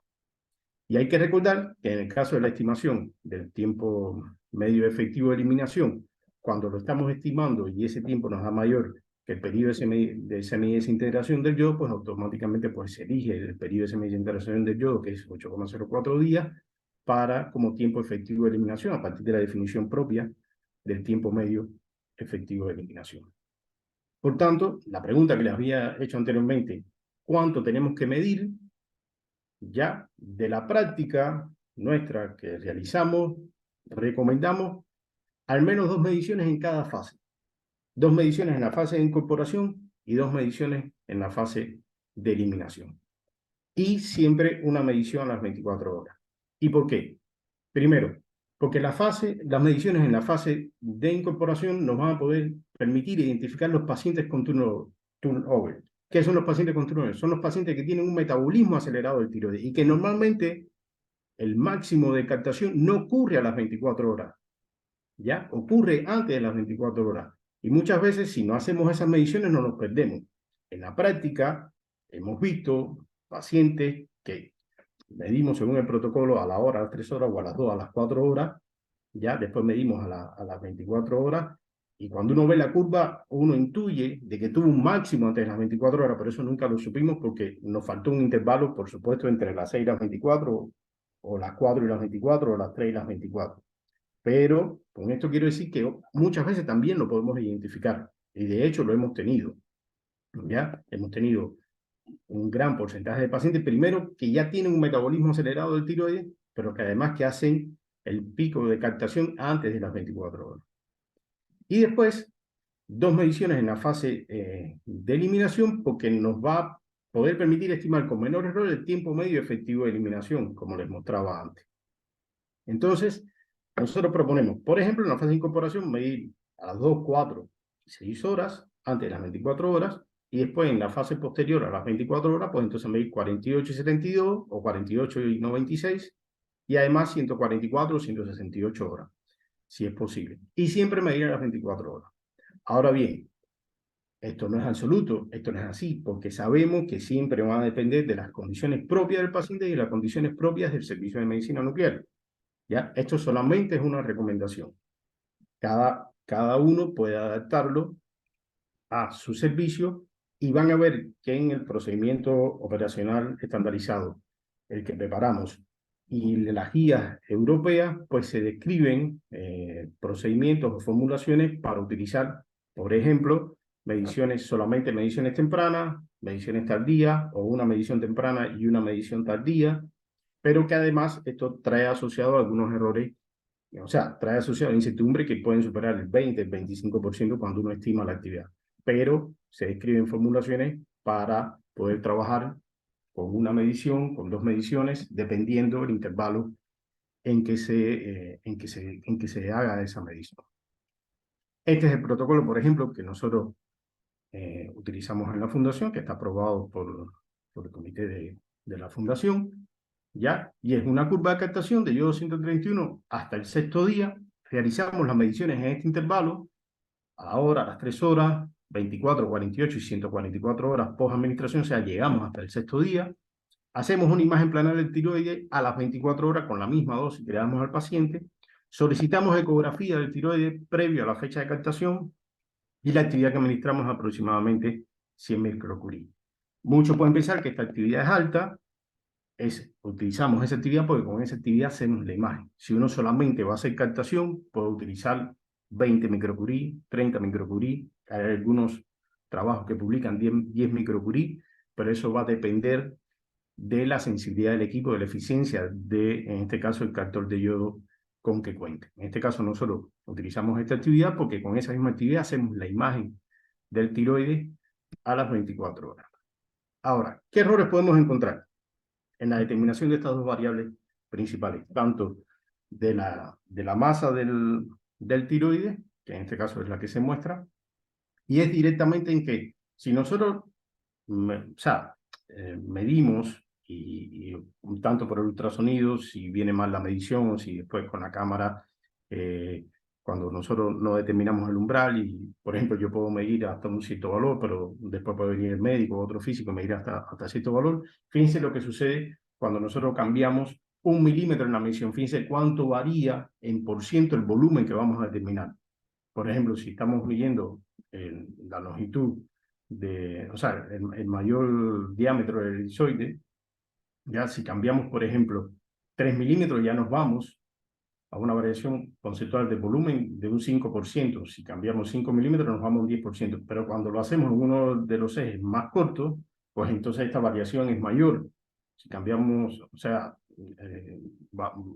Y hay que recordar que en el caso de la estimación del tiempo medio efectivo de eliminación, cuando lo estamos estimando y ese tiempo nos da mayor que el periodo de semidesintegración del yodo, pues automáticamente pues, se elige el periodo de semidesintegración del yodo, que es 8,04 días, como tiempo efectivo de eliminación, a partir de la definición propia del tiempo medio efectivo de eliminación. Por tanto, la pregunta que les había hecho anteriormente, ¿cuánto tenemos que medir? Ya de la práctica nuestra que realizamos, recomendamos al menos 2 mediciones en cada fase. 2 mediciones en la fase de incorporación y 2 mediciones en la fase de eliminación. Y siempre una medición a las 24 horas. ¿Y por qué? Primero, porque las mediciones en la fase de incorporación nos van a poder permitir identificar los pacientes con turnover. ¿Qué son los pacientes con turnover? Son los pacientes que tienen un metabolismo acelerado del tiroides y que normalmente el máximo de captación no ocurre a las 24 horas, ¿ya? Ocurre antes de las 24 horas. Y muchas veces, si no hacemos esas mediciones, no nos perdemos. En la práctica, hemos visto pacientes que medimos según el protocolo a la hora, a las 3 horas o a las 2, a las 4 horas, ya después medimos a las 24 horas, y cuando uno ve la curva, uno intuye de que tuvo un máximo antes de las 24 horas, pero eso nunca lo supimos porque nos faltó un intervalo, por supuesto, entre las 6 y las 24, o las 4 y las 24, o las 3 y las 24. Pero con esto quiero decir que muchas veces también lo podemos identificar, y de hecho lo hemos tenido, ¿ya? Hemos tenido un gran porcentaje de pacientes, primero, que ya tienen un metabolismo acelerado del tiroides, pero que además que hacen el pico de captación antes de las 24 horas. Y después, 2 mediciones en la fase de eliminación, porque nos va a poder permitir estimar con menor error el tiempo medio efectivo de eliminación, como les mostraba antes. Entonces, nosotros proponemos, por ejemplo, en la fase de incorporación, medir a las 2, 4 y 6 horas, antes de las 24 horas, y después en la fase posterior a las 24 horas, pues entonces medir 48 y 72, o 48 y 96, y además 144 o 168 horas, si es posible. Y siempre medir a las 24 horas. Ahora bien, esto no es absoluto, esto no es así, porque sabemos que siempre van a depender de las condiciones propias del paciente y de las condiciones propias del servicio de medicina nuclear. ¿Ya? Esto solamente es una recomendación. Cada uno puede adaptarlo a su servicio, y van a ver que en el procedimiento operacional estandarizado, el que preparamos, y las guías europeas, pues se describen procedimientos o formulaciones para utilizar, por ejemplo, solamente mediciones tempranas, mediciones tardías, o una medición temprana y una medición tardía, pero que además esto trae asociado algunos errores, o sea, trae asociado incertidumbre que pueden superar el 20, el 25% cuando uno estima la actividad. Pero se describen formulaciones para poder trabajar con una medición, con 2 mediciones, dependiendo del intervalo en que se haga esa medición. Este es el protocolo, por ejemplo, que nosotros utilizamos en la fundación, que está aprobado por el comité de la fundación, ¿ya? Y es una curva de captación de yodo 131 hasta el sexto día. Realizamos las mediciones en este intervalo, a la hora, a las 3 horas, 24, 48 y 144 horas post-administración, o sea, llegamos hasta el sexto día, hacemos una imagen planar del tiroides a las 24 horas con la misma dosis que le damos al paciente, solicitamos ecografía del tiroides previo a la fecha de captación y la actividad que administramos es aproximadamente 100 microcurie. Muchos pueden pensar que esta actividad es alta, utilizamos esa actividad porque con esa actividad hacemos la imagen. Si uno solamente va a hacer captación, puede utilizar 20 microcurie, 30 microcurie, hay algunos trabajos que publican 10 microcurie, pero eso va a depender de la sensibilidad del equipo, de la eficiencia de, en este caso, el captor de yodo con que cuente. En este caso nosotros utilizamos esta actividad porque con esa misma actividad hacemos la imagen del tiroides a las 24 horas. Ahora, ¿qué errores podemos encontrar en la determinación de estas dos variables principales? Tanto de la masa del tiroides, que en este caso es la que se muestra, y es directamente en que si nosotros medimos y tanto por el ultrasonido, si viene mal la medición, o si después con la cámara, cuando nosotros no determinamos el umbral, y por ejemplo yo puedo medir hasta un cierto valor, pero después puede venir el médico o otro físico y medir hasta cierto valor. Fíjense lo que sucede cuando nosotros cambiamos 1 milímetro en la medición. Fíjense cuánto varía en por ciento el volumen que vamos a determinar. Por ejemplo, si estamos midiendo la longitud o sea, el mayor diámetro del elipsoide, ya si cambiamos, por ejemplo, 3 milímetros, ya nos vamos a una variación conceptual de volumen de un 5%. Si cambiamos 5 milímetros, nos vamos a un 10%. Pero cuando lo hacemos en uno de los ejes más cortos, pues entonces esta variación es mayor. Si cambiamos, o sea,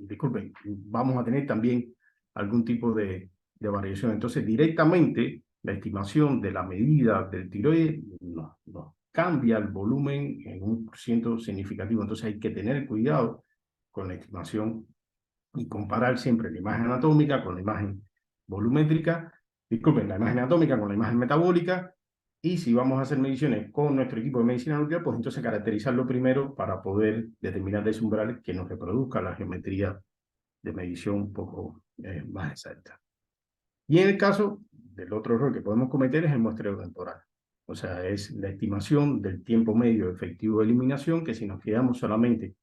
disculpen, vamos a tener también algún tipo de variación. Entonces, directamente, la estimación de la medida del tiroides no cambia el volumen en un % significativo. Entonces, hay que tener cuidado con la estimación y comparar siempre la imagen anatómica con la imagen volumétrica, disculpen, la imagen anatómica con la imagen metabólica, y si vamos a hacer mediciones con nuestro equipo de medicina nuclear, pues entonces caracterizarlo primero para poder determinar ese umbral que nos reproduzca la geometría de medición un poco más exacta. Y en el caso del otro error que podemos cometer es el muestreo temporal. O sea, es la estimación del tiempo medio efectivo de eliminación, que si nos quedamos solamente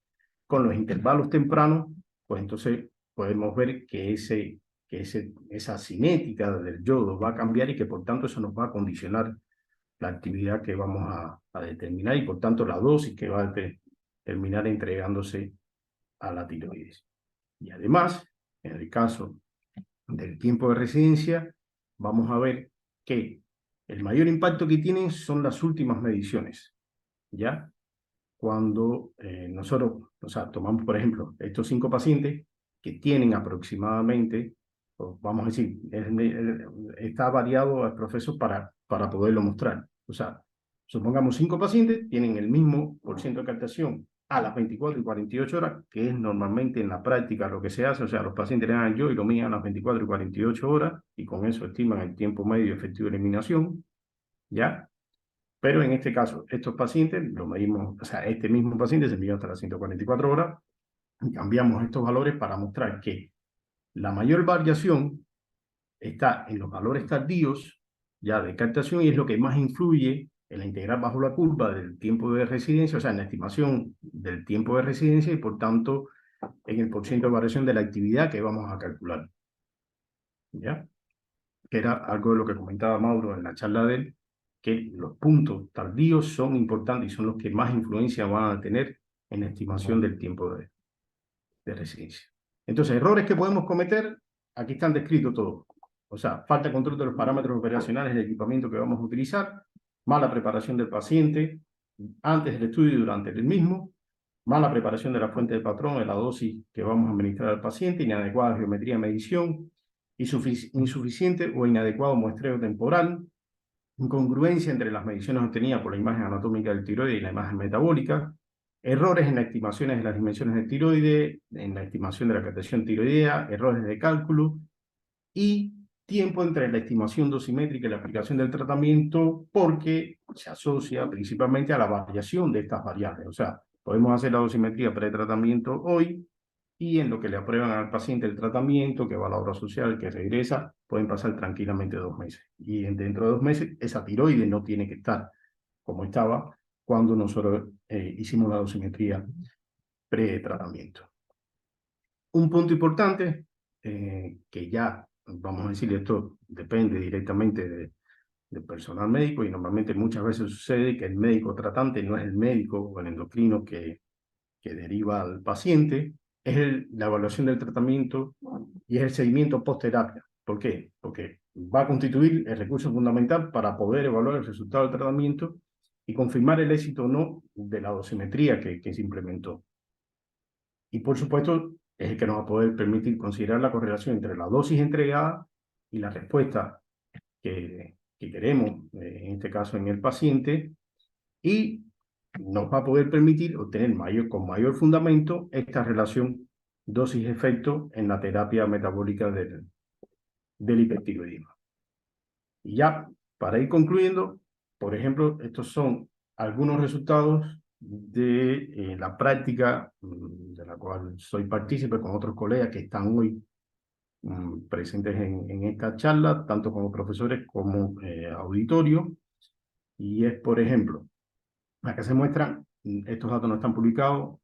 con los intervalos tempranos, pues entonces podemos ver que esa cinética del yodo va a cambiar y que por tanto eso nos va a condicionar la actividad que vamos a determinar y por tanto la dosis que va a terminar entregándose a la tiroides. Y además, en el caso del tiempo de residencia, vamos a ver que el mayor impacto que tienen son las últimas mediciones, ¿ya? Cuando nosotros, o sea, tomamos, por ejemplo, estos 5 pacientes que tienen aproximadamente, vamos a decir, está variado el proceso para poderlo mostrar. O sea, supongamos 5 pacientes tienen el mismo % de captación a las 24 y 48 horas, que es normalmente en la práctica lo que se hace. O sea, los pacientes le dan yo y lo mían a las 24 y 48 horas, y con eso estiman el tiempo medio efectivo de eliminación, ¿ya? Pero en este caso, estos pacientes lo medimos, o sea, este mismo paciente se midió hasta las 144 horas y cambiamos estos valores para mostrar que la mayor variación está en los valores tardíos ya de captación, y es lo que más influye en la integral bajo la curva del tiempo de residencia, o sea, en la estimación del tiempo de residencia y por tanto en el % de variación de la actividad que vamos a calcular. ¿Ya? Que era algo de lo que comentaba Mauro en la charla de él, que los puntos tardíos son importantes y son los que más influencia van a tener en la estimación del tiempo de residencia. Entonces, errores que podemos cometer, aquí están descritos todos. O sea, falta de control de los parámetros operacionales del equipamiento que vamos a utilizar, mala preparación del paciente antes del estudio y durante el mismo, mala preparación de la fuente de patrón de la dosis que vamos a administrar al paciente, inadecuada geometría de medición, insuficiente o inadecuado muestreo temporal, incongruencia entre las mediciones obtenidas por la imagen anatómica del tiroides y la imagen metabólica, errores en las estimaciones de las dimensiones del tiroide, en la estimación de la captación tiroidea, errores de cálculo y tiempo entre la estimación dosimétrica y la aplicación del tratamiento, porque se asocia principalmente a la variación de estas variables. O sea, podemos hacer la dosimetría pretratamiento hoy, y en lo que le aprueban al paciente el tratamiento, que va a la obra social, que regresa, pueden pasar tranquilamente 2 meses. Y dentro de 2 meses, esa tiroides no tiene que estar como estaba cuando nosotros hicimos la dosimetría pre-tratamiento. Un punto importante, que ya, vamos a decir, esto depende directamente del personal médico y normalmente muchas veces sucede que el médico tratante no es el médico o el endocrino que deriva al paciente, es la evaluación del tratamiento y es el seguimiento post-terapia. ¿Por qué? Porque va a constituir el recurso fundamental para poder evaluar el resultado del tratamiento y confirmar el éxito o no de la dosimetría que se implementó. Y por supuesto, es el que nos va a poder permitir considerar la correlación entre la dosis entregada y la respuesta que queremos, en este caso en el paciente, y nos va a poder permitir obtener con mayor fundamento esta relación dosis-efecto en la terapia metabólica del hipertiroidismo. Y ya, para ir concluyendo, por ejemplo, estos son algunos resultados de la práctica de la cual soy partícipe con otros colegas que están hoy presentes en esta charla, tanto como profesores como auditorio. Y es, por ejemplo, acá se muestran, estos datos no están publicados,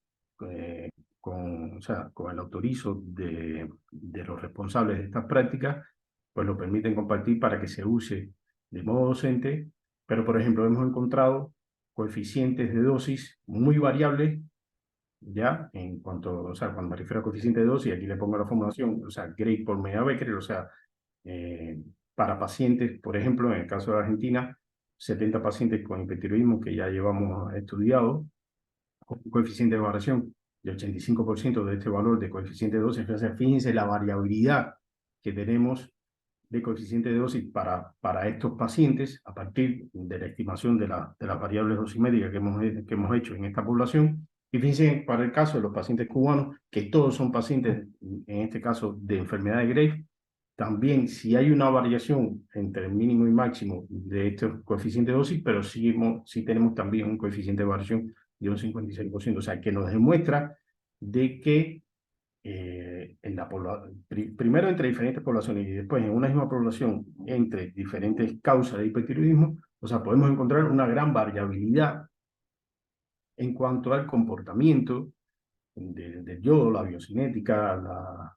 o sea, con el autorizo de los responsables de estas prácticas, pues lo permiten compartir para que se use de modo docente, pero por ejemplo hemos encontrado coeficientes de dosis muy variables, ya, en cuanto, o sea, cuando me refiero a coeficiente de dosis, aquí le pongo la formulación, o sea, Gray por media Becquerel, o sea, para pacientes, por ejemplo, en el caso de Argentina, 70 pacientes con hipertiroidismo que ya llevamos estudiado, con un coeficiente de variación de 85% de este valor de coeficiente de dosis. Entonces, fíjense la variabilidad que tenemos de coeficiente de dosis para estos pacientes a partir de la estimación de las variables dosimétricas que hemos hecho en esta población. Y fíjense para el caso de los pacientes cubanos, que todos son pacientes, en este caso, de enfermedad de Graves. También, si hay una variación entre el mínimo y máximo de estos coeficientes de dosis, pero sí tenemos también un coeficiente de variación de un 56%, o sea, que nos demuestra de que primero entre diferentes poblaciones y después en una misma población entre diferentes causas de hipertiroidismo, o sea, podemos encontrar una gran variabilidad en cuanto al comportamiento del yodo, la biocinética,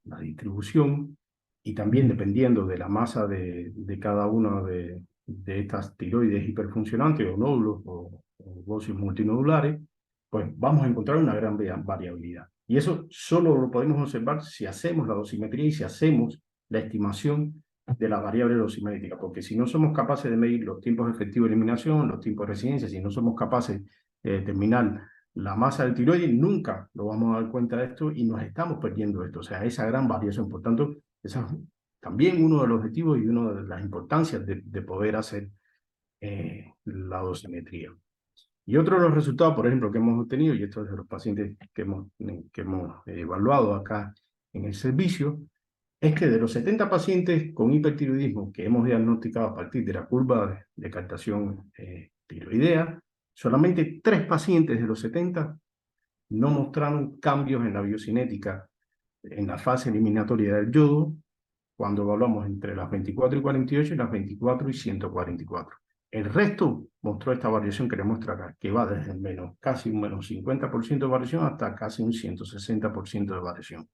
la distribución, y también dependiendo de la masa de cada una de estas tiroides hiperfuncionantes o nódulos o óseos multinodulares, pues vamos a encontrar una gran variabilidad. Y eso solo lo podemos observar si hacemos la dosimetría y si hacemos la estimación de la variable dosimétrica, porque si no somos capaces de medir los tiempos efectivos de eliminación, los tiempos de residencia, si no somos capaces de determinar la masa del tiroides, nunca lo vamos a dar cuenta de esto y nos estamos perdiendo esto, o sea, esa gran variación. Por tanto, esa es también uno de los objetivos y una de las importancias de poder hacer la dosimetría. Y otro de los resultados, por ejemplo, que hemos obtenido, y esto es de los pacientes que hemos evaluado acá en el servicio, es que de los 70 pacientes con hipertiroidismo que hemos diagnosticado a partir de la curva de captación tiroidea, solamente 3 pacientes de los 70 no mostraron cambios en la biocinética en la fase eliminatoria del yodo cuando evaluamos entre las 24 y 48 y las 24 y 144. El resto mostró esta variación que le muestra acá, que va desde casi un menos 50% de variación hasta casi un 160% de variación.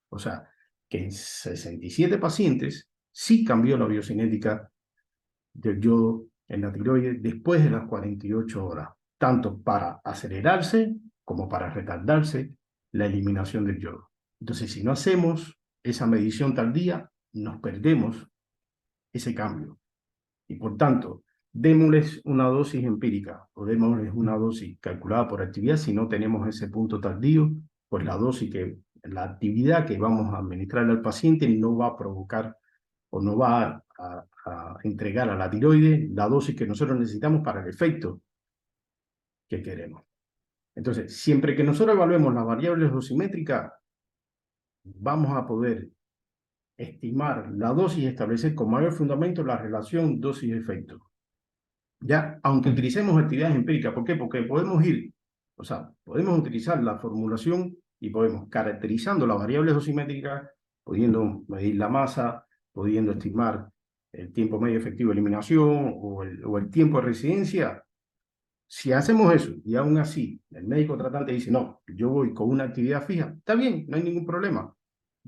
O sea, que en 67 pacientes sí cambió la biocinética del yodo en la tiroides después de las 48 horas, tanto para acelerarse como para retardarse la eliminación del yodo. Entonces, si no hacemos esa medición tardía, nos perdemos ese cambio. Y por tanto, démosles una dosis empírica o démosles una dosis calculada por actividad si no tenemos ese punto tardío, pues la actividad que vamos a administrarle al paciente no va a provocar o no va a entregar a la tiroides la dosis que nosotros necesitamos para el efecto que queremos. Entonces, siempre que nosotros evaluemos las variables dosimétricas, vamos a poder estimar la dosis y establecer con mayor fundamento la relación dosis-efecto. Ya, aunque utilicemos actividades empíricas, ¿por qué? Porque podemos podemos utilizar la formulación y podemos, caracterizando las variables dosimétricas, pudiendo medir la masa, pudiendo estimar el tiempo medio efectivo de eliminación o el tiempo de residencia. Si hacemos eso y aún así el médico tratante dice, no, yo voy con una actividad fija, está bien, no hay ningún problema.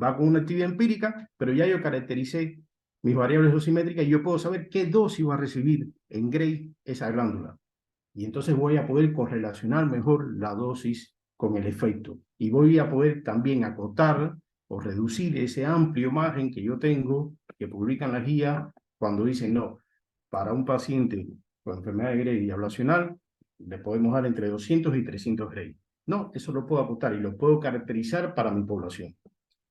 Va con una actividad empírica, pero ya yo caractericé mis variables dosimétricas y yo puedo saber qué dosis va a recibir en Gray esa glándula. Y entonces voy a poder correlacionar mejor la dosis con el efecto. Y voy a poder también acotar o reducir ese amplio margen que yo tengo, que publican las guías, cuando dicen, no, para un paciente con enfermedad de Gray ablacional, le podemos dar entre 200 y 300 Gray. No, eso lo puedo acotar y lo puedo caracterizar para mi población.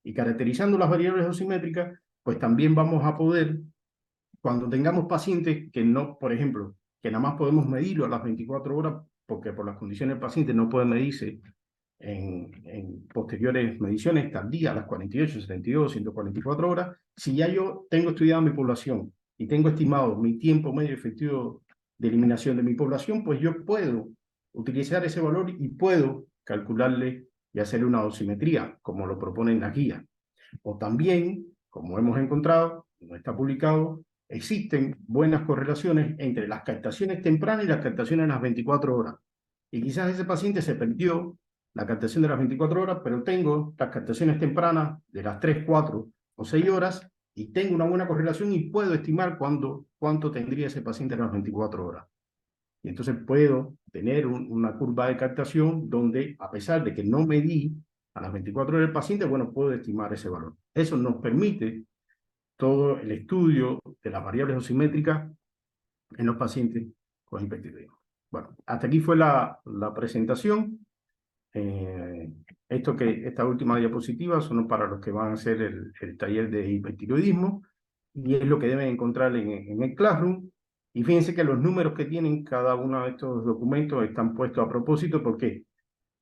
Y caracterizando las variables dosimétricas, pues también vamos a poder, cuando tengamos pacientes que no, por ejemplo, que nada más podemos medirlo a las 24 horas, porque por las condiciones del paciente no puede medirse en posteriores mediciones tardías, a las 48, 72, 144 horas, si ya yo tengo estudiado mi población y tengo estimado mi tiempo medio efectivo de eliminación de mi población, pues yo puedo utilizar ese valor y puedo calcularle y hacerle una dosimetría, como lo proponen las guías. O también, como hemos encontrado, no está publicado, existen buenas correlaciones entre las captaciones tempranas y las captaciones en las 24 horas. Y quizás ese paciente se perdió la captación de las 24 horas, pero tengo las captaciones tempranas de las 3, 4 o 6 horas y tengo una buena correlación y puedo estimar cuánto tendría ese paciente en las 24 horas. Y entonces puedo tener una curva de captación donde, a pesar de que no medí a las 24 horas del paciente, bueno, puedo estimar ese valor. Eso nos permite todo el estudio de las variables dosimétricas en los pacientes con hipertiroidismo. Bueno, hasta aquí fue la presentación. Esta última diapositiva son para los que van a hacer el taller de hipertiroidismo y es lo que deben encontrar en el Classroom. Y fíjense que los números que tienen cada uno de estos documentos están puestos a propósito. ¿Por qué?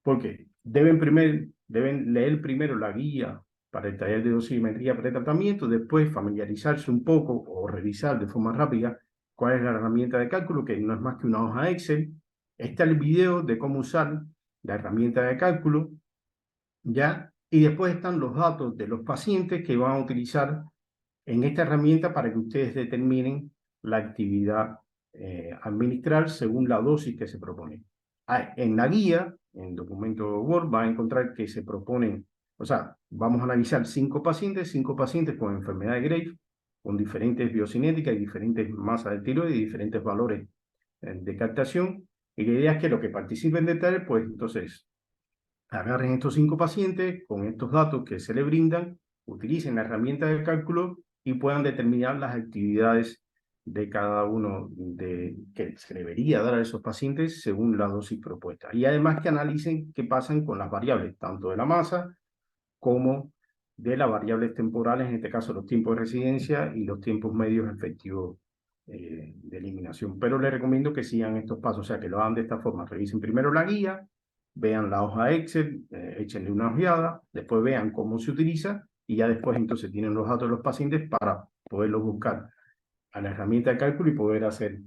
Porque deben leer primero la guía para el taller de dosimetría pretratamiento, después familiarizarse un poco o revisar de forma rápida cuál es la herramienta de cálculo, que no es más que una hoja Excel. Está el video de cómo usar la herramienta de cálculo, ¿ya? Y después están los datos de los pacientes que van a utilizar en esta herramienta para que ustedes determinen la actividad administrar según la dosis que se propone. En la guía, en el documento Word, va a encontrar que se proponen, o sea, vamos a analizar 5 pacientes con enfermedad de Graves, con diferentes biocinéticas y diferentes masas de tiroides y diferentes valores de captación. Y la idea es que los que participen de tal, pues entonces agarren estos 5 pacientes con estos datos que se le brindan, utilicen la herramienta de cálculo y puedan determinar las actividades de cada uno que se debería dar a esos pacientes según la dosis propuesta. Y además que analicen qué pasan con las variables, tanto de la masa como de las variables temporales, en este caso los tiempos de residencia y los tiempos medios efectivos de eliminación. Pero les recomiendo que sigan estos pasos, o sea, que lo hagan de esta forma. Revisen primero la guía, vean la hoja Excel, échenle una ojeada, después vean cómo se utiliza y ya después entonces tienen los datos de los pacientes para poderlos buscar a la herramienta de cálculo y poder hacer,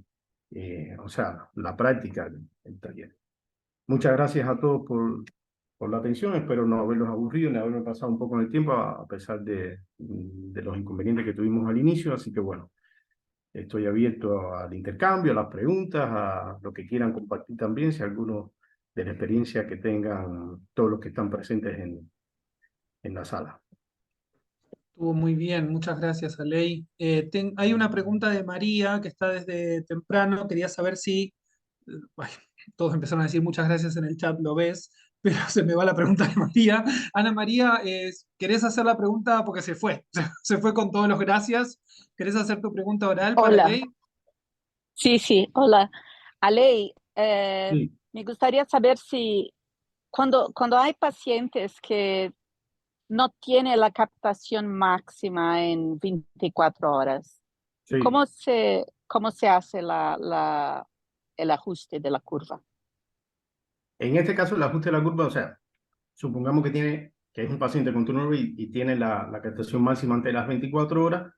o sea, la práctica del taller. Muchas gracias a todos por la atención, espero no haberlos aburrido ni haberme pasado un poco en el tiempo a pesar de los inconvenientes que tuvimos al inicio, así que bueno, estoy abierto al intercambio, a las preguntas, a lo que quieran compartir también, si alguno de la experiencia que tengan todos los que están presentes en la sala. Estuvo muy bien, muchas gracias, Aley. Hay una pregunta de María que está desde temprano. Quería saber si, ay, todos empezaron a decir muchas gracias en el chat, lo ves, pero se me va la pregunta de María. Ana María, ¿querés hacer la pregunta? Porque se fue, se fue con todos los gracias. ¿Querés hacer tu pregunta oral para Hola, Aley? sí, sí, hola. Aley, Sí, me gustaría saber si cuando hay pacientes que no tienen la captación máxima en 24 horas, sí. cómo se hace el ajuste de la curva? En este caso, el ajuste de la curva, o sea, supongamos que es un paciente con turnover y tiene la captación máxima ante las 24 horas.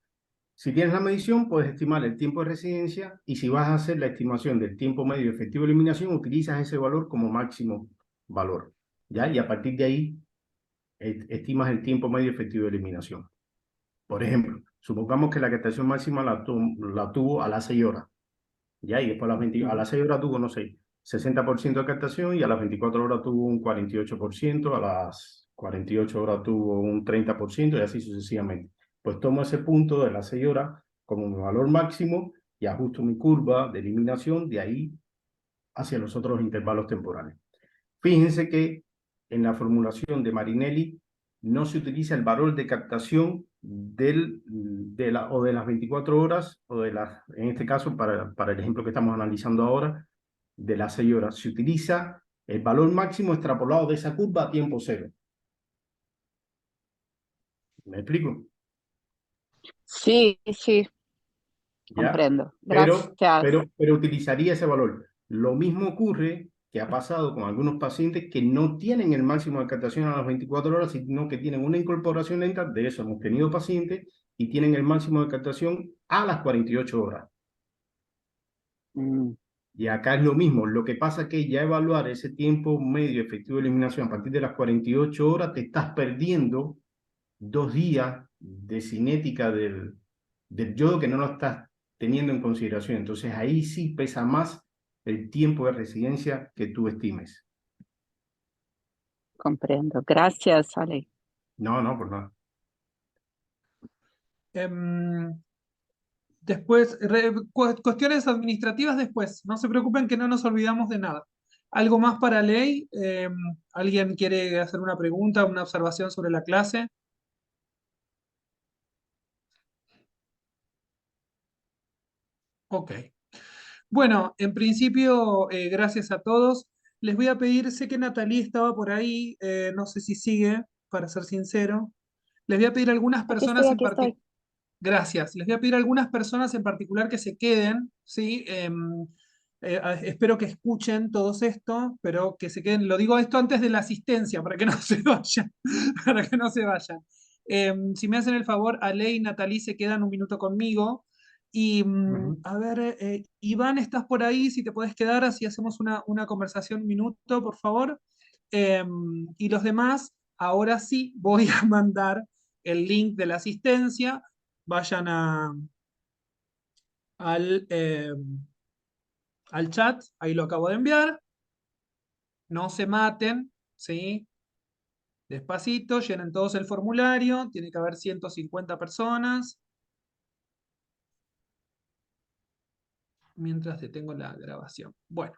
Si tienes la medición, puedes estimar el tiempo de residencia y si vas a hacer la estimación del tiempo medio efectivo de eliminación, utilizas ese valor como máximo valor, ¿ya? Y a partir de ahí estimas el tiempo medio efectivo de eliminación. Por ejemplo, supongamos que la captación máxima la tuvo a las 6 horas, ¿ya? Y después a las 6 horas tuvo, no sé, 60% de captación y a las 24 horas tuvo un 48%, a las 48 horas tuvo un 30% y así sucesivamente. Pues tomo ese punto de las 6 horas como mi valor máximo y ajusto mi curva de eliminación de ahí hacia los otros intervalos temporales. Fíjense que en la formulación de Marinelli no se utiliza el valor de captación de las 24 horas, en este caso, para el ejemplo que estamos analizando ahora, de las 6 horas. Se utiliza el valor máximo extrapolado de esa curva a tiempo cero. ¿Me explico? Sí, sí, ¿Ya? comprendo. Pero, Gracias. pero, pero utilizaría ese valor. Lo mismo ocurre que ha pasado con algunos pacientes que no tienen el máximo de captación a las 24 horas, sino que tienen una incorporación lenta. De eso hemos tenido pacientes y tienen el máximo de captación a las 48 horas. Mm, Y acá es lo mismo. Lo que pasa es que ya evaluar ese tiempo medio efectivo de eliminación a partir de las 48 horas, te estás perdiendo 2 días de cinética del yodo que no lo estás teniendo en consideración. Entonces ahí sí pesa más el tiempo de residencia que tú estimes. comprendo. Gracias, Ale. No, no, por nada. Em, Después, cuestiones administrativas después. No se preocupen que no nos olvidamos de nada. ¿Algo más para ley? ¿Alguien quiere hacer una pregunta, una observación sobre la clase? Ok. Bueno, en principio, gracias a todos. Les voy a pedir, sé que Natalie estaba por ahí, no sé si sigue, para ser sincero. Les voy a pedir a algunas Aquí estoy, personas en aquí particular. estoy. Gracias. Les voy a pedir a algunas personas en particular que se queden, ¿sí? Espero que escuchen todos esto, pero que se queden. Lo digo esto antes de la asistencia, para que no se vayan. Para que no se vayan. Si me hacen el favor, Ale y Natalie se quedan un minuto conmigo. Y a ver, Iván, ¿estás por ahí? Si te puedes quedar, así hacemos una conversación un minuto, por favor. Y los demás, ahora sí, voy a mandar el link de la asistencia. Vayan al, al chat, ahí lo acabo de enviar. No se maten, ¿sí? Despacito, llenen todos el formulario. Tiene que haber 150 personas. Mientras detengo la grabación. Bueno,